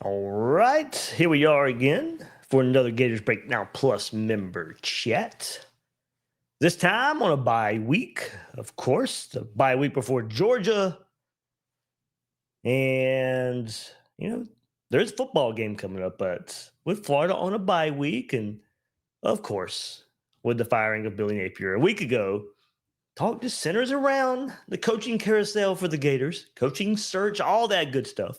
All right, here we are again for another Gators Breakdown Plus member chat. This time on a bye week, of course, the bye week before Georgia. And, there's a football game coming up, but with Florida on a bye week, and of course, with the firing of Billy Napier a week ago, talk just centers around the coaching carousel for the Gators, coaching search, all that good stuff.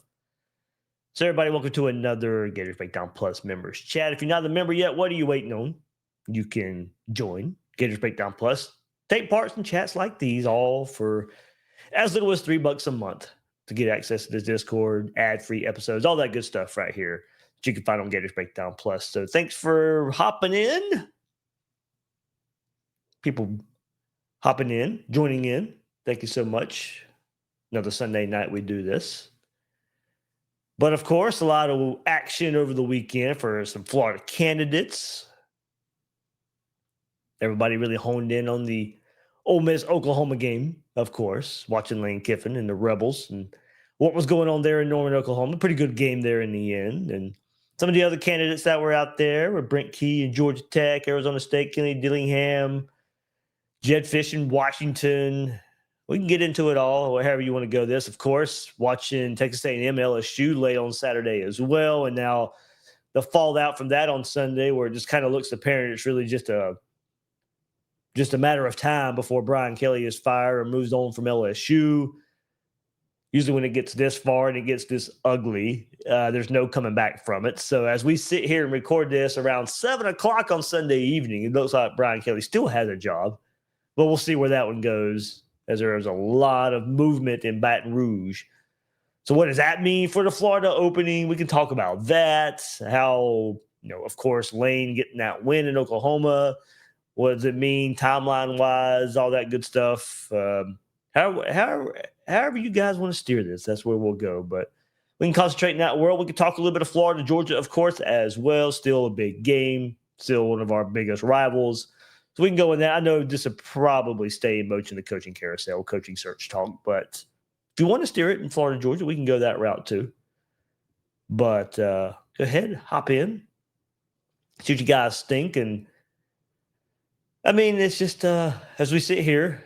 So everybody, welcome to another Gators Breakdown Plus members chat. If you're not a member yet, what are you waiting on? You can join Gators Breakdown Plus. Take part in chats like these, all for as little as $3 a month to get access to this Discord, ad-free episodes, all that good stuff right here that you can find on Gators Breakdown Plus. So thanks for hopping in. People hopping in, joining in. Thank you so much. Another Sunday night we do this. But, of course, a lot of action over the weekend for some Florida candidates. Everybody really honed in on the Ole Miss-Oklahoma game, of course, watching Lane Kiffin and the Rebels and what was going on there in Norman, Oklahoma. Pretty good game there in the end. And some of the other candidates that were out there were Brent Key in Georgia Tech, Arizona State, Kenny Dillingham, Jed Fish in Washington. We can get into it all, or however you want to go this. Of course, watching Texas A&M LSU late on Saturday as well, and now the fallout from that on Sunday, where it just kind of looks apparent it's really just a matter of time before Brian Kelly is fired or moves on from LSU. Usually when it gets this far and it gets this ugly, there's no coming back from it. So as we sit here and record this around 7 o'clock on Sunday evening, it looks like Brian Kelly still has a job, but we'll see where that one goes, as there is a lot of movement in Baton Rouge. So what does that mean for the Florida opening? We can talk about that. How, of course, Lane getting that win in Oklahoma. What does it mean timeline-wise, all that good stuff. However you guys want to steer this, that's where we'll go. But we can concentrate in that world. We can talk a little bit of Florida, Georgia, of course, as well. Still a big game. Still one of our biggest rivals. So we can go in that. I know this will probably stay in motion, the coaching carousel, coaching search talk. But if you want to steer it in Florida, Georgia, we can go that route too. But go ahead, hop in. See what you guys think. And, I mean, it's just as we sit here,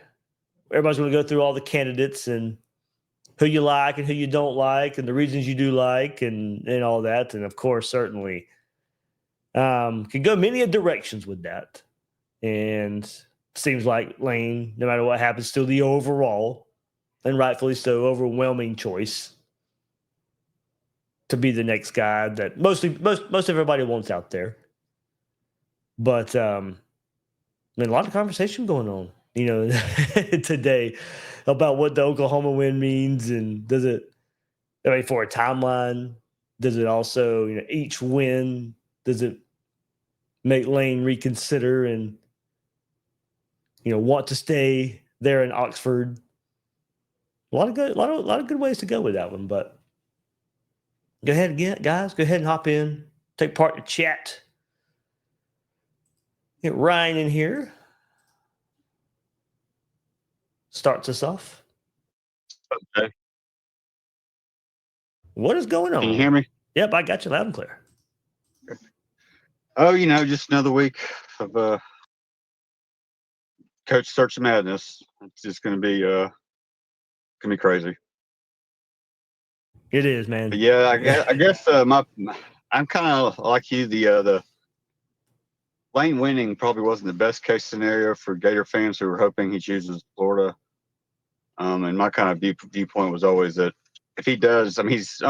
everybody's going to go through all the candidates and who you like and who you don't like and the reasons you do like and all that. And, of course, certainly can go many directions with that. And seems like Lane, no matter what happens, still the overall, and rightfully so, overwhelming choice to be the next guy that most everybody wants out there. But a lot of conversation going on, today about what the Oklahoma win means, and does it, for a timeline, does it also, each win, does it make Lane reconsider and want to stay there in Oxford? A lot of good ways to go with that one. But go ahead again, guys. Go ahead and hop in, take part in the chat. Get Ryan in here. Starts us off. Okay. What is going on? Can you hear me? Yep, I got you loud and clear. Oh, just another week of coach search madness. It's just gonna be crazy. It is, man. But yeah, I guess I'm kind of like you. The Lane winning probably wasn't the best case scenario for Gator fans who were hoping he chooses Florida. And my kind of viewpoint was always that if he does, he's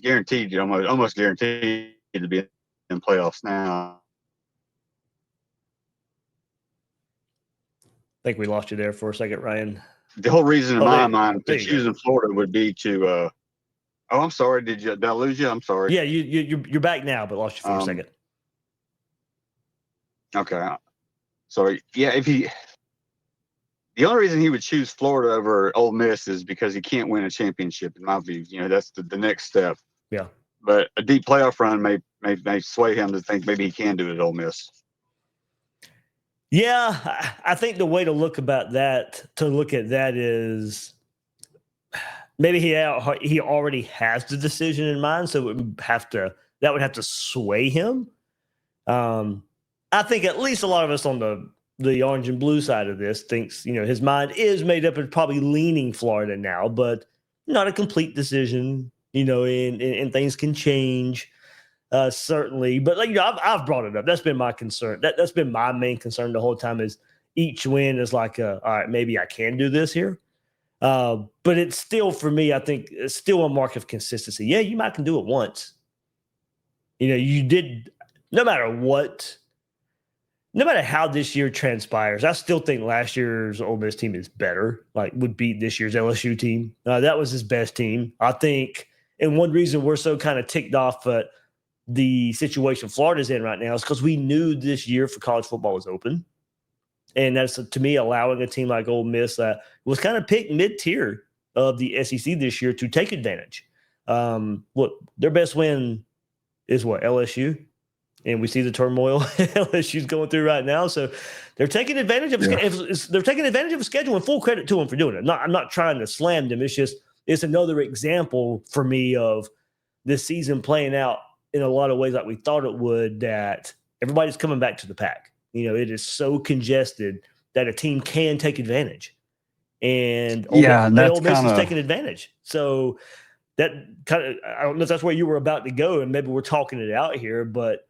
guaranteed, almost guaranteed to be in playoffs now. I think we lost you there for a second, Ryan. The whole reason in my mind for choosing Florida would be to I'm sorry. Did I lose you? I'm sorry. Yeah, you're back now, but lost you for a second. Okay. Sorry. Yeah, the only reason he would choose Florida over Ole Miss is because he can't win a championship, in my view. That's the next step. Yeah. But a deep playoff run may sway him to think maybe he can do it at Ole Miss. Yeah, I think the way to look at that is maybe he already has the decision in mind, so it would have to sway him. I think at least a lot of us on the orange and blue side of this thinks, his mind is made up and probably leaning Florida now, but not a complete decision, and things can change, certainly. But I've brought it up. That's been my concern. That's been my main concern the whole time is each win is like, all right, maybe I can do this here. But it's still, for me, I think it's still a mark of consistency. Yeah, you might can do it once. You did, no matter what, no matter how this year transpires, I still think last year's Ole Miss team is better, would beat this year's LSU team. That was his best team. I think, and one reason we're so kind of ticked off at the situation Florida's in right now is because we knew this year for college football was open. And that's, to me, allowing a team like Ole Miss that was kind of picked mid-tier of the SEC this year to take advantage. Look, their best win is what, LSU? And we see the turmoil LSU's going through right now. So they're taking advantage of they're taking advantage of a schedule, and full credit to them for doing it. I'm not trying to slam them. It's another example for me of this season playing out in a lot of ways like we thought it would, that everybody's coming back to the pack. It is so congested that a team can take advantage. And Ole Miss is taking advantage. So that kind of, I don't know if that's where you were about to go, and maybe we're talking it out here, but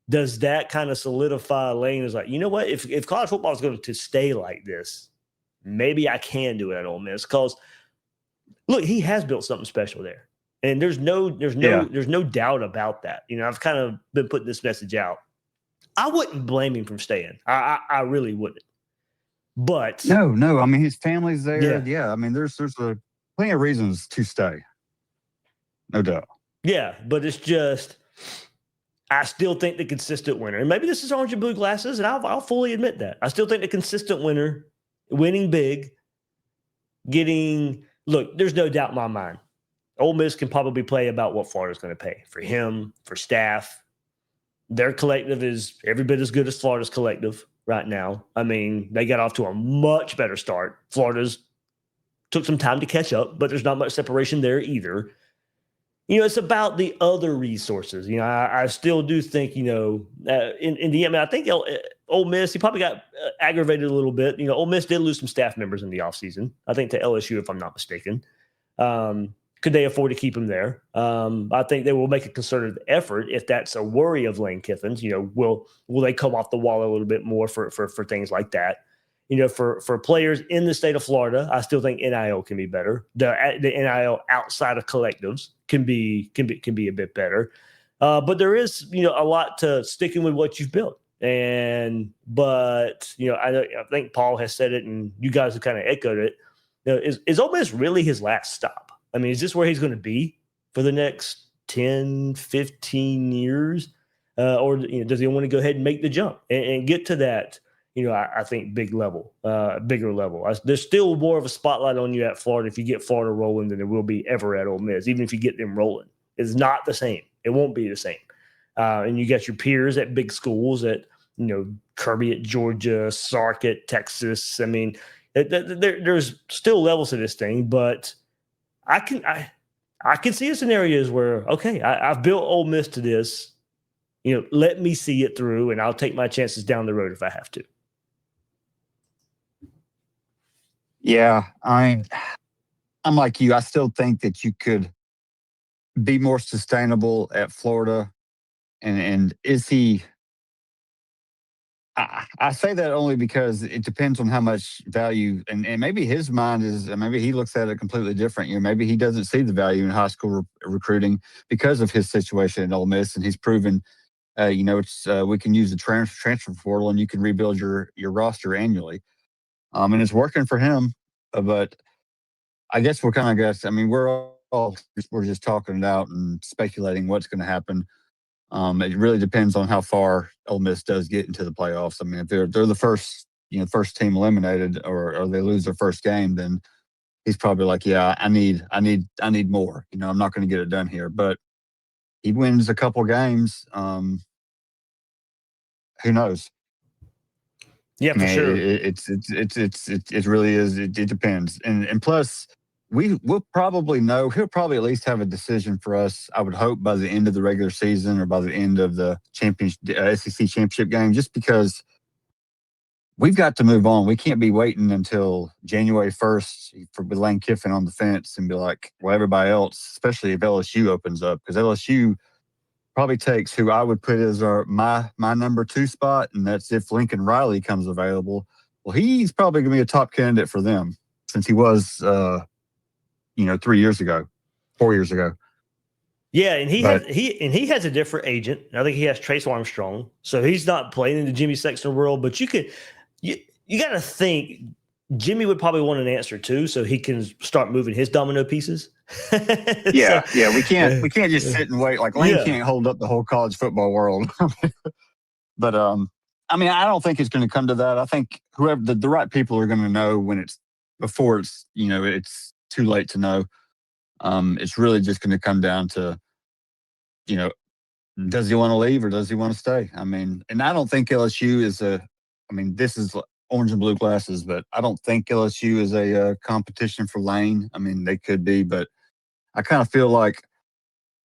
does that kind of solidify Lane as like, you know what, if college football is going to stay like this, maybe I can do it at Ole Miss? Because look, he has built something special there. And there's no doubt about that. I've kind of been putting this message out. I wouldn't blame him from staying. I really wouldn't. But no. I mean, his family's there. Yeah. I mean, there's plenty of reasons to stay. No doubt. Yeah, but it's just, I still think the consistent winner, and maybe this is orange and blue glasses, and I'll fully admit that. I still think the consistent winner, winning big, look, there's no doubt in my mind, Ole Miss can probably play about what Florida's going to pay for him, for staff. Their collective is every bit as good as Florida's collective right now. I mean, they got off to a much better start. Florida's took some time to catch up, but there's not much separation there either. It's about the other resources. I still do think, in the end, I think Ole Miss, he probably got aggravated a little bit. Ole Miss did lose some staff members in the offseason, I think to LSU, if I'm not mistaken. Could they afford to keep him there? I think they will make a concerted effort if that's a worry of Lane Kiffin's. Will they come off the wall a little bit more for things like that? For players in the state of Florida, I still think NIL can be better. The NIL outside of collectives can be a bit better. But there is, a lot to sticking with what you've built. But I think Paul has said it, and you guys have kind of echoed it. Is Ole Miss really his last stop? I mean, is this where he's going to be for the next 10, 15 years? Or does he want to go ahead and make the jump and get to that, I think bigger level. There's still more of a spotlight on you at Florida if you get Florida rolling than there will be ever at Ole Miss, even if you get them rolling. It's not the same. It won't be the same. And you got your peers at big schools at, Kirby at Georgia, Sark at Texas. I mean, there's still levels to this thing, but I can see scenarios where, okay, I've built Ole Miss to this, let me see it through, and I'll take my chances down the road if I have to. Yeah, I'm like you. I still think that you could be more sustainable at Florida. And is he? I say that only because it depends on how much value, and maybe his mind is, maybe he looks at it completely different. Maybe he doesn't see the value in high school recruiting because of his situation at Ole Miss, and he's proven, it's we can use the transfer portal and you can rebuild your roster annually, and it's working for him. But I guess we're just talking it out and speculating what's going to happen. It really depends on how far Ole Miss does get into the playoffs. I mean, if they're the first team eliminated, or they lose their first game, then he's probably like, yeah, I need more. I'm not going to get it done here. But he wins a couple games. Who knows? Yeah, for sure. It really is. It depends. And plus, we'll probably know. He'll probably at least have a decision for us, I would hope, by the end of the regular season or by the end of the SEC championship game, just because we've got to move on. We can't be waiting until January 1st for Lane Kiffin on the fence and be like, well, everybody else, especially if LSU opens up, because LSU probably takes who I would put as my number 2 spot, and that's if Lincoln Riley comes available. Well, he's probably going to be a top candidate for them since he was, 3 years ago, 4 years ago. Yeah, and he has a different agent. I think he has Trace Armstrong, so he's not playing in the Jimmy Sexton world. But you got to think Jimmy would probably want an answer too, so he can start moving his domino pieces. Yeah, we can't just sit and wait. Like Lane can't hold up the whole college football world. But I don't think it's going to come to that. I think whoever the right people are going to know before it's too late to know. It's really just going to come down to, does he want to leave or does he want to stay? And I don't think LSU is this is orange and blue glasses, but I don't think LSU is a competition for Lane. They could be, but I kind of feel like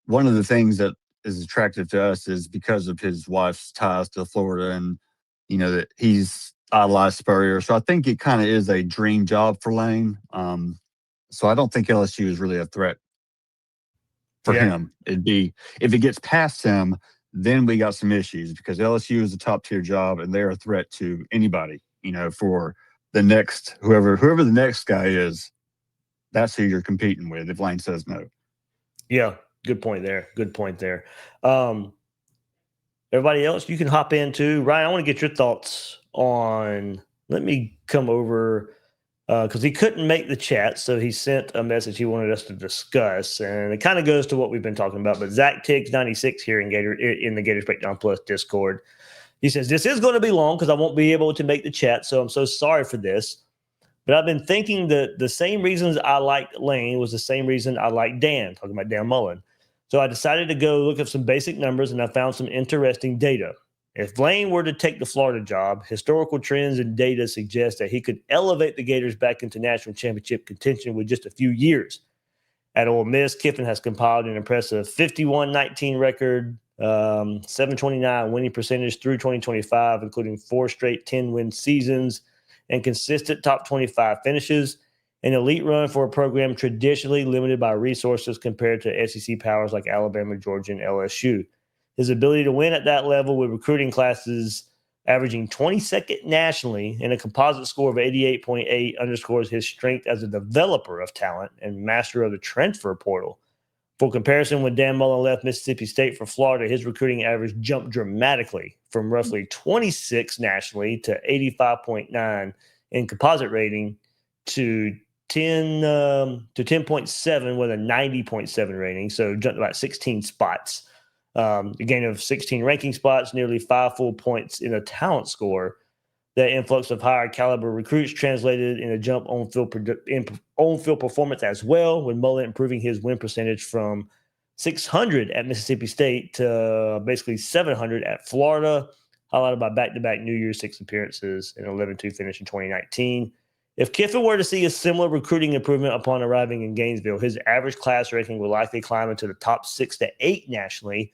one of the things that is attractive to us is because of his wife's ties to Florida and, that he's idolized Spurrier. So I think it kind of is a dream job for Lane. So I don't think LSU is really a threat for him. It'd be, if it gets past him, then we got some issues because LSU is a top tier job and they're a threat to anybody, for the next, whoever the next guy is, that's who you're competing with if Lane says no. Yeah. Good point there. Everybody else, you can hop in too. Ryan, I want to get your thoughts on, let me come over because he couldn't make the chat, so he sent a message he wanted us to discuss, and it kind of goes to what we've been talking about. But Zach Tiggs 96 here in the Gators Breakdown Plus Discord, he says this is going to be long because I won't be able to make the chat, so I'm so sorry for this. But I've been thinking that the same reasons I liked Lane was the same reason I liked Dan, talking about Dan Mullen. So I decided to go look up some basic numbers, and I found some interesting data. If Lane were to take the Florida job, historical trends and data suggest that he could elevate the Gators back into national championship contention with just a few years. At Ole Miss, Kiffin has compiled an impressive 51-19 record, 729 winning percentage through 2025, including 4 straight 10-win seasons and consistent top 25 finishes. An elite run for a program traditionally limited by resources compared to SEC powers like Alabama, Georgia, and LSU. His ability to win at that level with recruiting classes averaging 22nd nationally and a composite score of 88.8 underscores his strength as a developer of talent and master of the transfer portal. For comparison, when Dan Mullen left Mississippi State for Florida, his recruiting average jumped dramatically from roughly 26 nationally to 85.9 in composite rating to 10.7 with a 90.7 rating. So jumped about 16 spots. A gain of 16 ranking spots, nearly 5 full points in a talent score. That influx of higher caliber recruits translated in a jump on field performance as well, with Mullen improving his win percentage from 600 at Mississippi State to basically 700 at Florida, highlighted by back-to-back New Year's Six appearances and 11-2 finish in 2019. If Kiffin were to see a similar recruiting improvement upon arriving in Gainesville, his average class ranking would likely climb into the top 6 to 8 nationally,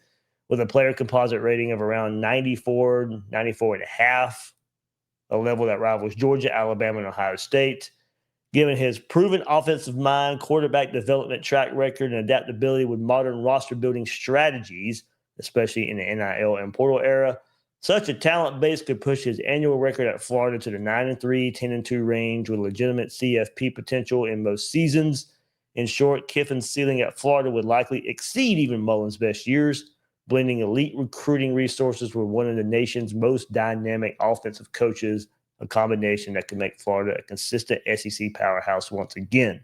with a player composite rating of around 94 and a half, a level that rivals Georgia, Alabama, and Ohio State. Given his proven offensive mind, quarterback development track record, and adaptability with modern roster building strategies, especially in the NIL and portal era, such a talent base could push his annual record at Florida to the 9-3, 10-2 range with legitimate CFP potential in most seasons. In short, Kiffin's ceiling at Florida would likely exceed even Mullen's best years, blending elite recruiting resources with one of the nation's most dynamic offensive coaches, a combination that could make Florida a consistent SEC powerhouse once again.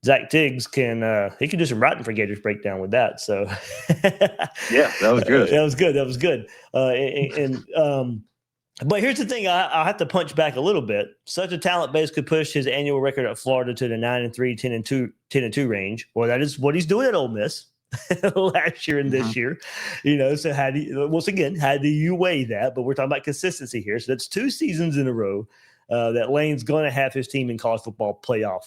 Zach Tiggs can do some writing for Gators Breakdown with that. So yeah, that was good. That was good. But here's the thing: I have to punch back a little bit. Such a talent base could push his annual record at Florida to the 9-3, 10-2 range. Well, that is what he's doing at Ole Miss last year and this year. So how do you weigh that? But we're talking about consistency here. So that's 2 seasons in a row that Lane's going to have his team in college football playoff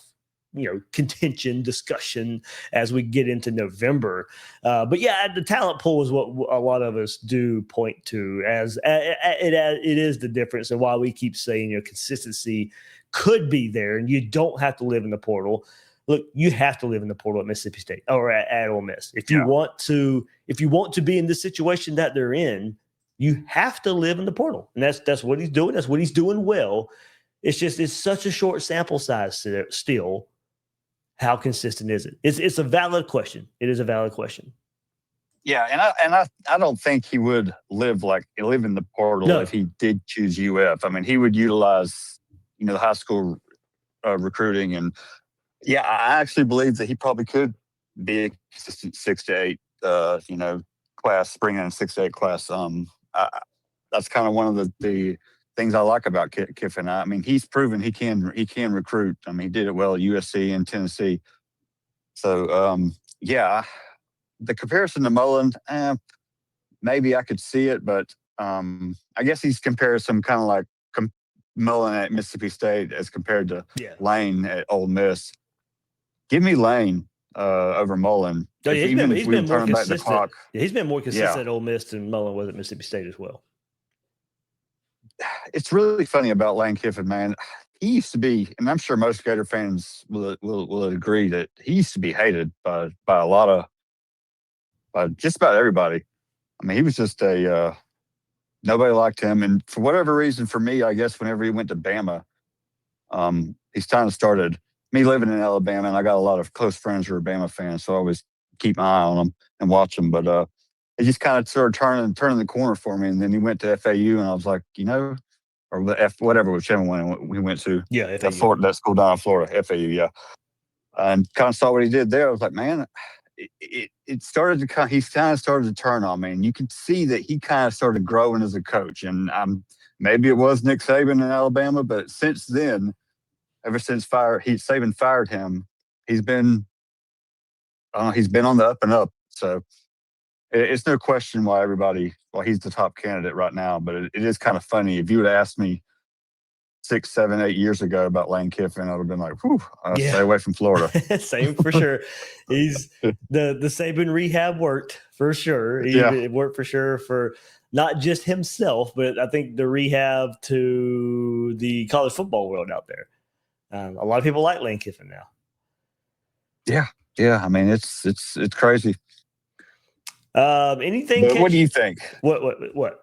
contention discussion as we get into November. But yeah, the talent pool is what a lot of us do point to as it is the difference, and why we keep saying consistency could be there, and you don't have to live in the portal. Look, you have to live in the portal at Mississippi State or at Ole Miss if you want to be in the situation that they're in. You have to live in the portal, and that's what he's doing. That's what he's doing well. It's such a short sample size still. How consistent is it? It's a valid question. It is a valid question. Yeah, and I don't think he would live in the portal if he did choose UF. I mean, he would utilize the high school recruiting, and I actually believe that he probably could be a consistent 6 to 8 class, bring in a 6 to 8 class. That's kind of one of the things I like about Kiffin. I mean, he's proven he can recruit. I mean, he did it well at USC and Tennessee. So the comparison to Mullen, maybe I could see it, but I guess he's compared some kind of like Mullen at Mississippi State as compared to Lane at Ole Miss. Give me Lane over Mullen. Oh, yeah, he's been more consistent. He's been more consistent at Ole Miss than Mullen was at Mississippi State as well. It's really funny about Lane Kiffin, man. He used to be, and I'm sure most Gator fans will agree that he used to be hated by just about everybody. I mean, he was just nobody liked him, and for whatever reason, for me, I guess whenever he went to Bama, he's kind of started. Me living in Alabama, and I got a lot of close friends who are Bama fans, so I always keep my eye on them and watch them. But it just kind of started turning the corner for me. And then he went to FAU, and I was like, or whatever, whichever one we went to. Yeah, FAU. That school down in Florida, FAU, yeah. And kind of saw what he did there. I was like, man, it started to he kind of started to turn on me. And you could see that he kind of started growing as a coach. And maybe it was Nick Saban in Alabama, but since then, ever since Saban fired him, he's been on the up and up. So it's no question why he's the top candidate right now. But it is kind of funny. If you would have asked me 6, 7, 8 years ago about Lane Kiffin, I would have been like, whew, stay away from Florida. Same for sure. He's the Saban rehab worked for sure. It worked for sure for not just himself, but I think the rehab to the college football world out there. A lot of people like Lane Kiffin now. Yeah. I mean, it's crazy. Anything? What do you think? What?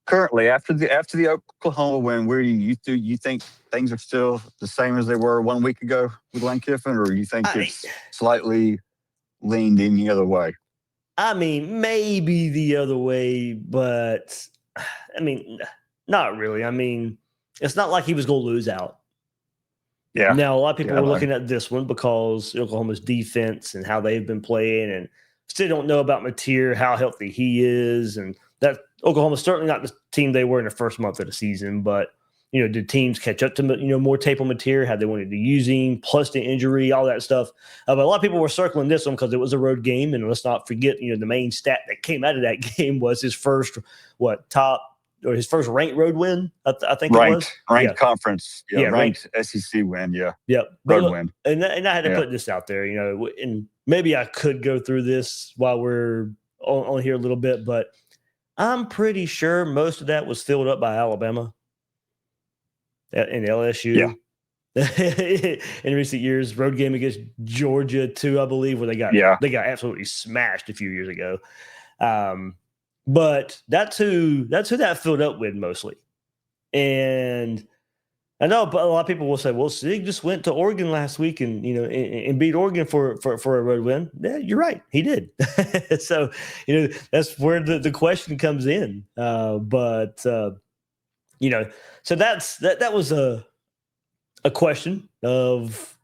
Currently, after the Oklahoma win, where do you think things are still the same as they were 1 week ago with Lane Kiffin, or do you think it's slightly leaned any other way? I mean, maybe the other way, but I mean, not really. I mean, it's not like he was going to lose out. Yeah. Now, a lot of people were looking at this one because Oklahoma's defense and how they've been playing, and still don't know about Napier, how healthy he is, and that Oklahoma's certainly not the team they were in the first month of the season. But did teams catch up to more tape on Napier? How they wanted to use him, plus the injury, all that stuff. But a lot of people were circling this one because it was a road game, and let's not forget, the main stat that came out of that game was his first his first ranked road win. I think it was ranked conference, ranked SEC win, road win. And I had to put this out there, and maybe I could go through this while we're on here a little bit, but I'm pretty sure most of that was filled up by Alabama and LSU. In recent years, road game against Georgia too, I believe, where they got absolutely smashed a few years ago. But that's who that filled up with mostly. And I know, but a lot of people will say, "Well, Sig just went to Oregon last week and and beat Oregon for a road win." Yeah, you're right, he did. So that's where the question comes in. So that was a question of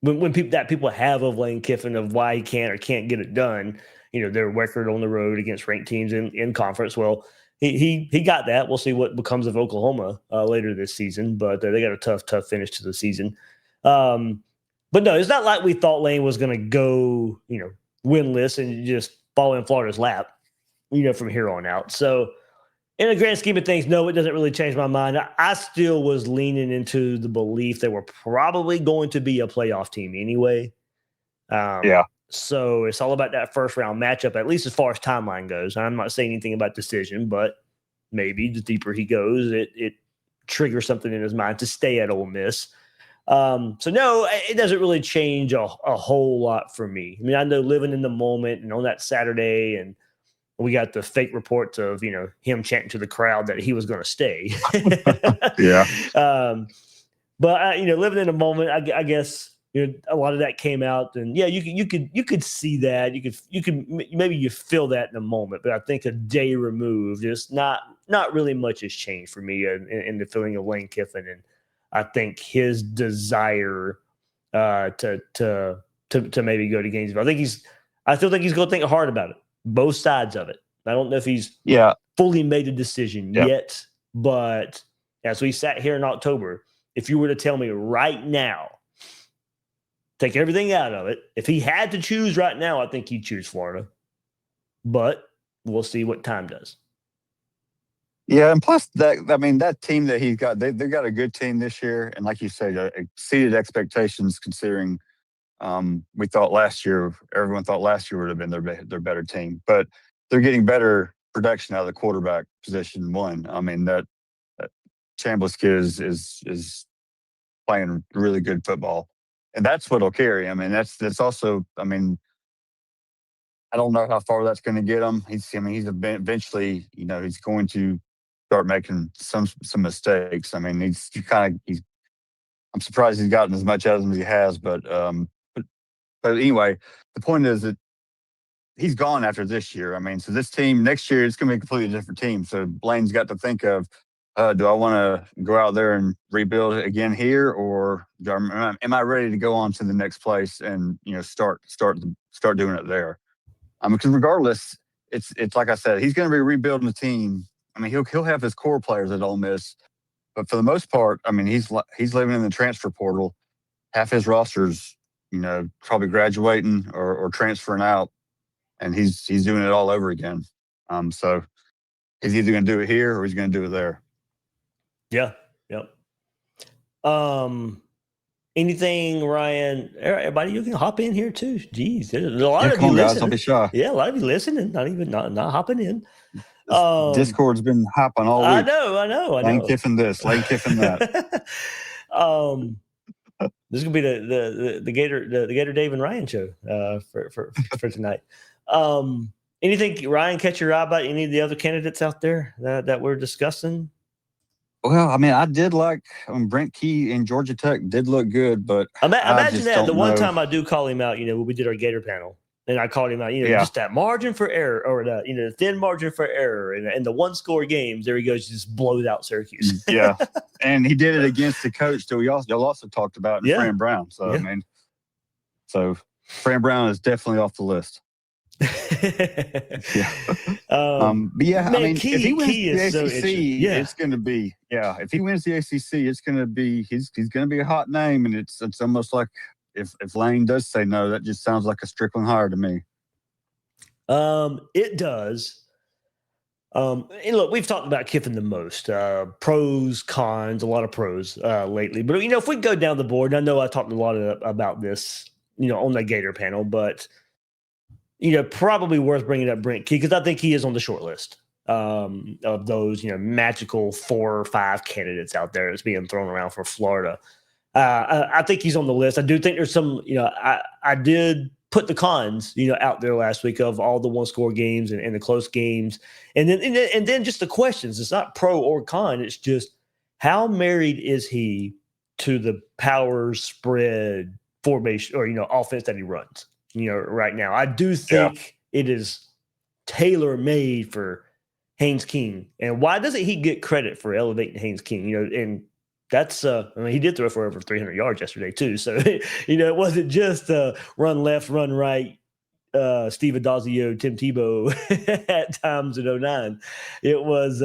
when people have of Lane Kiffin of why he can or can't get it done. Their record on the road against ranked teams in conference. Well, he got that. We'll see what becomes of Oklahoma later this season, but they got a tough finish to the season. But no, it's not like we thought Lane was going to go, winless and just fall in Florida's lap, from here on out. So In the grand scheme of things, no, it doesn't really change my mind. I still was leaning into the belief they were probably going to be a playoff team anyway. Yeah. So it's all about that first round matchup, at least as far as timeline goes. I'm not saying anything about decision, but maybe the deeper he goes, it triggers something in his mind to stay at Ole Miss. So no, it doesn't really change a whole lot for me. I mean, I know living in the moment and on that Saturday, and we got the fake reports of, him chanting to the crowd that he was going to stay. Yeah. But living in the moment, I guess, a lot of that came out, and yeah, you could see that, you could maybe you feel that in the moment, but I think a day removed, just not really much has changed for me in the feeling of Lane Kiffin, and I think his desire to maybe go to Gainesville. I still think he's going to think hard about it, both sides of it. I don't know if he's fully made a decision yet, but as we sat here in October, if you were to tell me right now, take everything out of it, if he had to choose right now, I think he'd choose Florida. But we'll see what time does. Yeah, and plus that team that he's got, they've got a good team this year, and like you said, exceeded expectations considering everyone thought last year would have been their better team, but they're getting better production out of the quarterback position. One, I mean that Chambliss kid is playing really good football, and that's what'll carry. I mean that's also. I mean, I don't know how far that's going to get him. He's eventually, he's going to start making some mistakes. I mean, I'm surprised he's gotten as much out of him as he has, but anyway, the point is that he's gone after this year. I mean, so this team next year, it's going to be a completely different team. So Blaine's got to think of, do I want to go out there and rebuild it again here, or am I ready to go on to the next place and start doing it there? Because regardless, it's like I said, he's going to be rebuilding the team. I mean, he'll have his core players at Ole Miss, but for the most part, I mean, he's living in the transfer portal. Half his roster's probably graduating or transferring out, and he's doing it all over again. So he's either going to do it here or he's going to do it there. Yeah. Yep. Anything, Ryan? Everybody, you can hop in here too. Jeez, there's a lot of you listening. Guys, don't be shy. Yeah, a lot of you listening, not hopping in. Discord's been hopping all week. I know. Lane Kiffin this, Lane Kiffin that. This is gonna be the Gator Dave and Ryan show for tonight. Anything, Ryan, catch your eye about any of the other candidates out there that we're discussing? Well, I mean, I did like Brent Key in Georgia Tech did look good, but imagine that the one time I do call him out, when we did our Gator panel, and I called him out, just that margin for error, or the thin margin for error, and the one score games. There he goes, just blows out Syracuse. Yeah, and he did it against the coach that y'all also talked about, Fran Brown. So I mean, Fran Brown is definitely off the list. But yeah, man, I mean, if he wins the ACC, it's going to be if he wins the ACC, it's going to be he's going to be a hot name, and it's almost like if Lane does say no, that just sounds like a Strickland hire to me. It does. And look, we've talked about Kiffin the most. Pros, cons, a lot of pros lately. But if we go down the board, and I know I talked a lot about this, on the Gator panel, but. Probably worth bringing up Brent Key, because I think he is on the short list of those, magical 4 or 5 candidates out there that's being thrown around for Florida. I think he's on the list. I do think there's some, I did put the cons, out there last week of all the one-score games and the close games. And then just the questions. It's not pro or con. It's just how married is he to the power spread formation or, offense that he runs? Right now, I do think it is tailor-made for Haynes King. And why doesn't he get credit for elevating Haynes King? And that's, he did throw for over 300 yards yesterday too. So, it wasn't just run left, run right, Steve Adazio, Tim Tebow at times in 09. It was,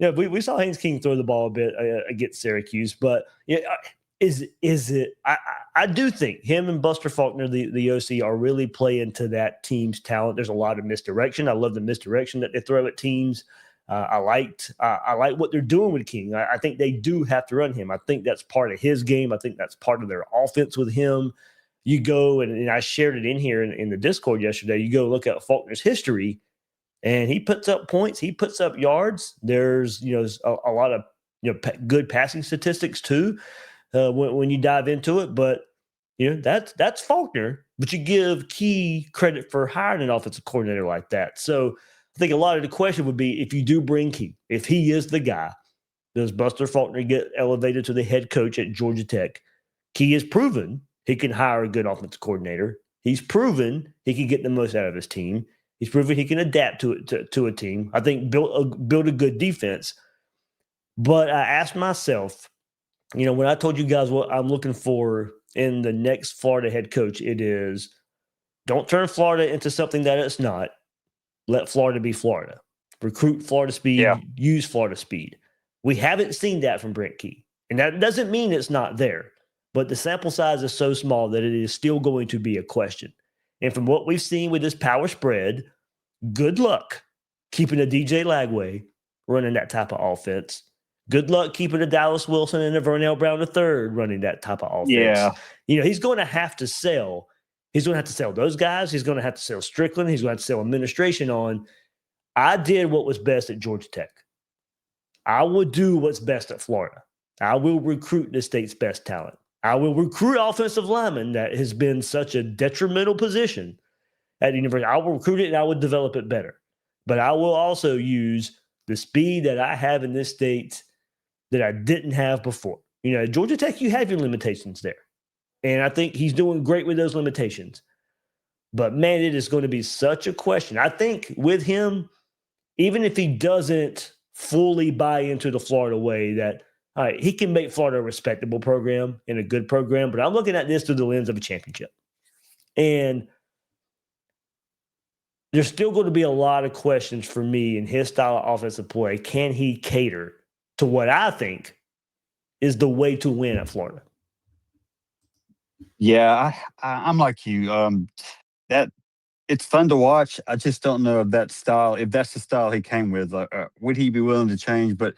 we saw Haynes King throw the ball a bit against Syracuse, but is it? I do think him and Buster Faulkner, the OC, are really playing to that team's talent. There's a lot of misdirection. I love the misdirection that they throw at teams. I like what they're doing with King. I think they do have to run him. I think that's part of his game. I think that's part of their offense with him. You go and I shared it in here in the Discord yesterday. You go look at Faulkner's history, and he puts up points. He puts up yards. There's a lot of good passing statistics too when you dive into it. But that's Faulkner. But you give Key credit for hiring an offensive coordinator like that. So I think a lot of the question would be, if you do bring Key, if he is the guy, does Buster Faulkner get elevated to the head coach at Georgia Tech? Key has proven he can hire a good offensive coordinator. He's proven he can get the most out of his team. He's proven he can adapt to a team. I think build a good defense. But I asked myself, when I told you guys what I'm looking for in the next Florida head coach, it is don't turn Florida into something that it's not. Let Florida be Florida. Recruit Florida speed, use Florida speed. We haven't seen that from Brent Key. And that doesn't mean it's not there. But the sample size is so small that it is still going to be a question. And from what we've seen with this power spread, good luck keeping a DJ Lagway running that type of offense. Good luck keeping a Dallas Wilson and a Vernell Brown III running that type of offense. Yeah. He's going to have to sell. He's going to have to sell those guys. He's going to have to sell Strickland. He's going to have to sell administration on. I did what was best at Georgia Tech. I will do what's best at Florida. I will recruit the state's best talent. I will recruit offensive linemen that has been such a detrimental position at the university. I will recruit it and I will develop it better. But I will also use the speed that I have in this state that I didn't have before. At Georgia Tech, you have your limitations there. And I think he's doing great with those limitations. But, man, it is going to be such a question. I think with him, even if he doesn't fully buy into the Florida way, that all right, he can make Florida a respectable program and a good program. But I'm looking at this through the lens of a championship. And there's still going to be a lot of questions for me in his style of offensive play. Can he cater to what I think is the way to win at Florida? Yeah, I'm like you. That it's fun to watch. I just don't know if that style, if that's the style he came with, would he be willing to change? But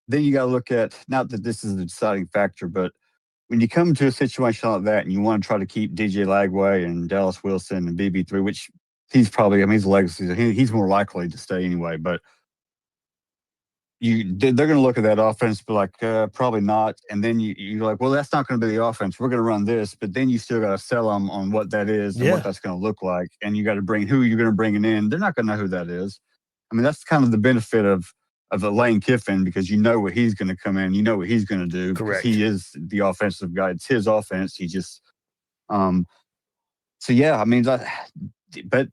then you got to look at, not that this is the deciding factor, but when you come to a situation like that and you want to try to keep DJ Lagway and Dallas Wilson and BB3, which he's probably, he's a legacy. He's more likely to stay anyway. But they're going to look at that offense, be like, probably not. And then you're like, well, that's not going to be the offense. We're going to run this. But then you still got to sell them on what that is and what that's going to look like. And you got to bring who you're going to bring it in. They're not going to know who that is. I mean, that's kind of the benefit of a Lane Kiffin, because you know what he's going to come in. You know what he's going to do. Correct. He is the offensive guy. It's his offense. He just so, yeah, I mean, but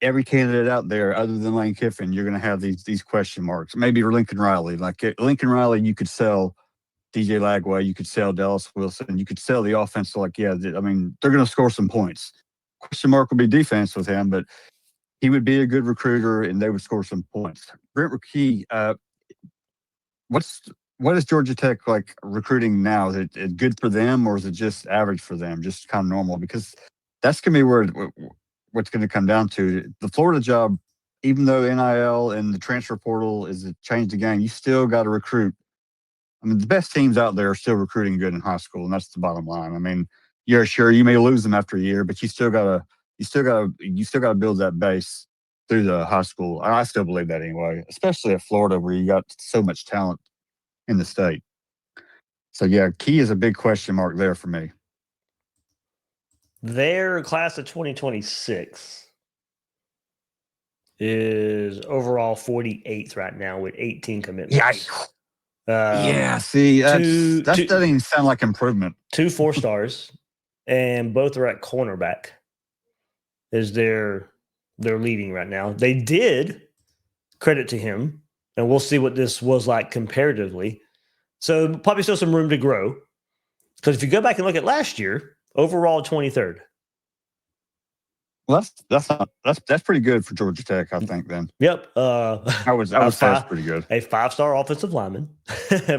every candidate out there other than Lane Kiffin, you're going to have these question marks. Maybe Lincoln Riley. Like Lincoln Riley, you could sell DJ Lagway, you could sell Dallas Wilson, you could sell the offense. So like, I mean, they're going to score some points. Question mark will be defense with him, but he would be a good recruiter and they would score some points. Brent Key, what is Georgia Tech like recruiting now? Is it good for them, or is it just average for them, just kind of normal? Because that's going to be what's going to come down to. The Florida job, even though NIL and the transfer portal is changed the game, you still got to recruit. I mean, the best teams out there are still recruiting good in high school, and that's the bottom line. I mean, you're sure you may lose them after a year, but you still got to build that base through the high school. I still believe that anyway, especially at Florida where you got so much talent in the state. So yeah, Key is a big question mark there for me. Their class of 2026 is overall 48th right now with 18 commitments. See, that doesn't even sound like improvement. 2 4 stars, and both are at cornerback. Is their leading right now. They did, credit to him, and we'll see what this was like comparatively. So probably still some room to grow. Because if you go back and look at last year, overall 23rd. Well, that's pretty good for Georgia Tech, I think. Then, yep, I would say that's pretty good. A 5-star offensive lineman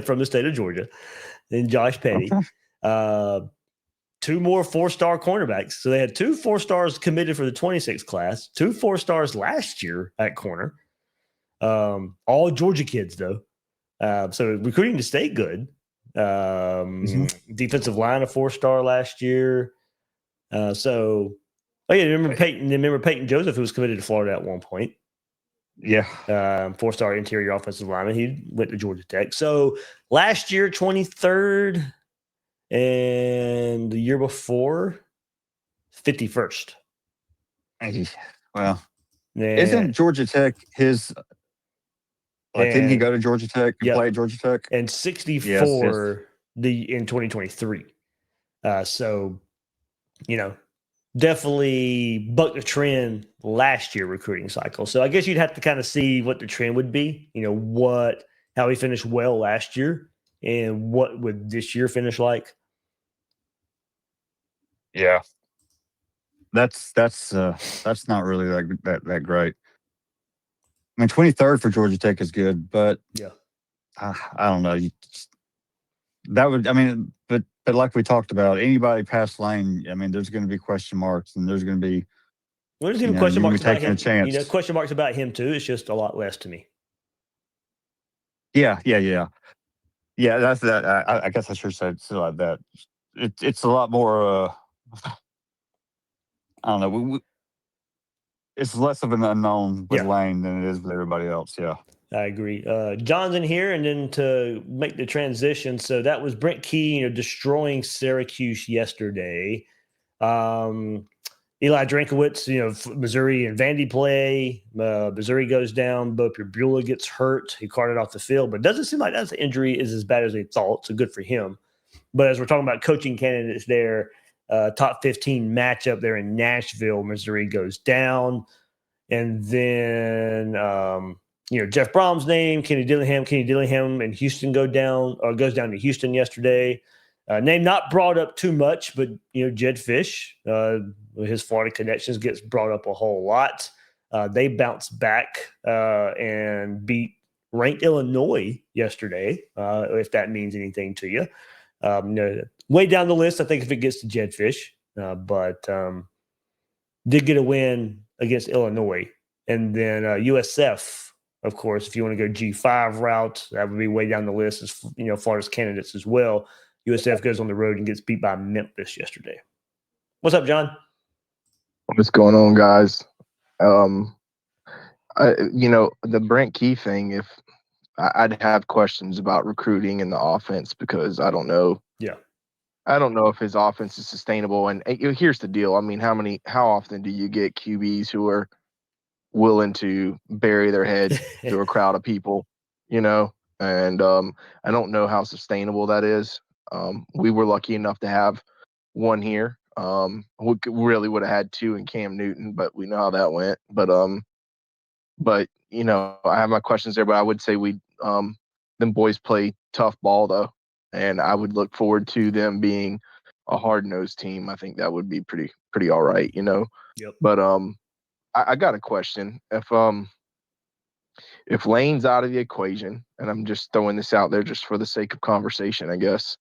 from the state of Georgia, and Josh Petty. Okay. 2 more 4-star cornerbacks. So they had 2 4 stars committed for the 26 class, 2 4 stars last year at corner. All Georgia kids, though. So recruiting to stay good. Defensive line, a 4-star last year. Remember Peyton Joseph, who was committed to Florida at one point. Yeah. 4-star interior offensive lineman. He went to Georgia Tech. So last year, 23rd, and the year before, 51st. Well, isn't Georgia Tech his? Didn't he go to Georgia Tech and play at Georgia Tech? And 64 in 2023. So, definitely bucked the trend last year recruiting cycle. So I guess you'd have to kind of see what the trend would be. How he finished well last year and what would this year finish like. Yeah, that's not really that great. I mean, 23rd for Georgia Tech is good, but yeah, I don't know. But like we talked about, anybody past Lane, I mean, there's going to be question marks, and there's going to be. Well, there's even question marks about him. A chance. Question marks about him too. It's just a lot less to me. Yeah. That's that. I guess I should say it like that. It's a lot more. I don't know. It's less of an unknown with Lane than it is with everybody else. Yeah, I agree. John's in here, and then to make the transition, so that was Brent Key, destroying Syracuse yesterday. Eli Drinkwitz, Missouri and Vandy play. Missouri goes down. Bo Beulah gets hurt. He carted off the field, but it doesn't seem like that injury is as bad as they thought. So good for him. But as we're talking about coaching candidates there, top 15 matchup there in Nashville, Missouri goes down. And then, Jeff Brom's name, Kenny Dillingham and Houston goes down to Houston yesterday. Name not brought up too much, but, Jed Fish, his Florida connections gets brought up a whole lot. They bounced back and beat ranked Illinois yesterday, if that means anything to you. Way down the list, I think, if it gets to Jed Fish, but did get a win against Illinois. And then USF, of course, if you want to go G5 route, that would be way down the list as, Florida's candidates as well. USF goes on the road and gets beat by Memphis yesterday. What's up, John? What's going on, guys? The Brent Key thing, if I'd have questions about recruiting in the offense because I don't know. Yeah. I don't know if his offense is sustainable. And here's the deal. I mean, how often do you get QBs who are willing to bury their head through a crowd of people, And I don't know how sustainable that is. We were lucky enough to have one here. We really would have had two in Cam Newton, but we know how that went. But I have my questions there, but I would say them boys play tough ball though. And I would look forward to them being a hard-nosed team. I think that would be pretty all right, Yep. But I got a question. If Lane's out of the equation, and I'm just throwing this out there just for the sake of conversation, I guess.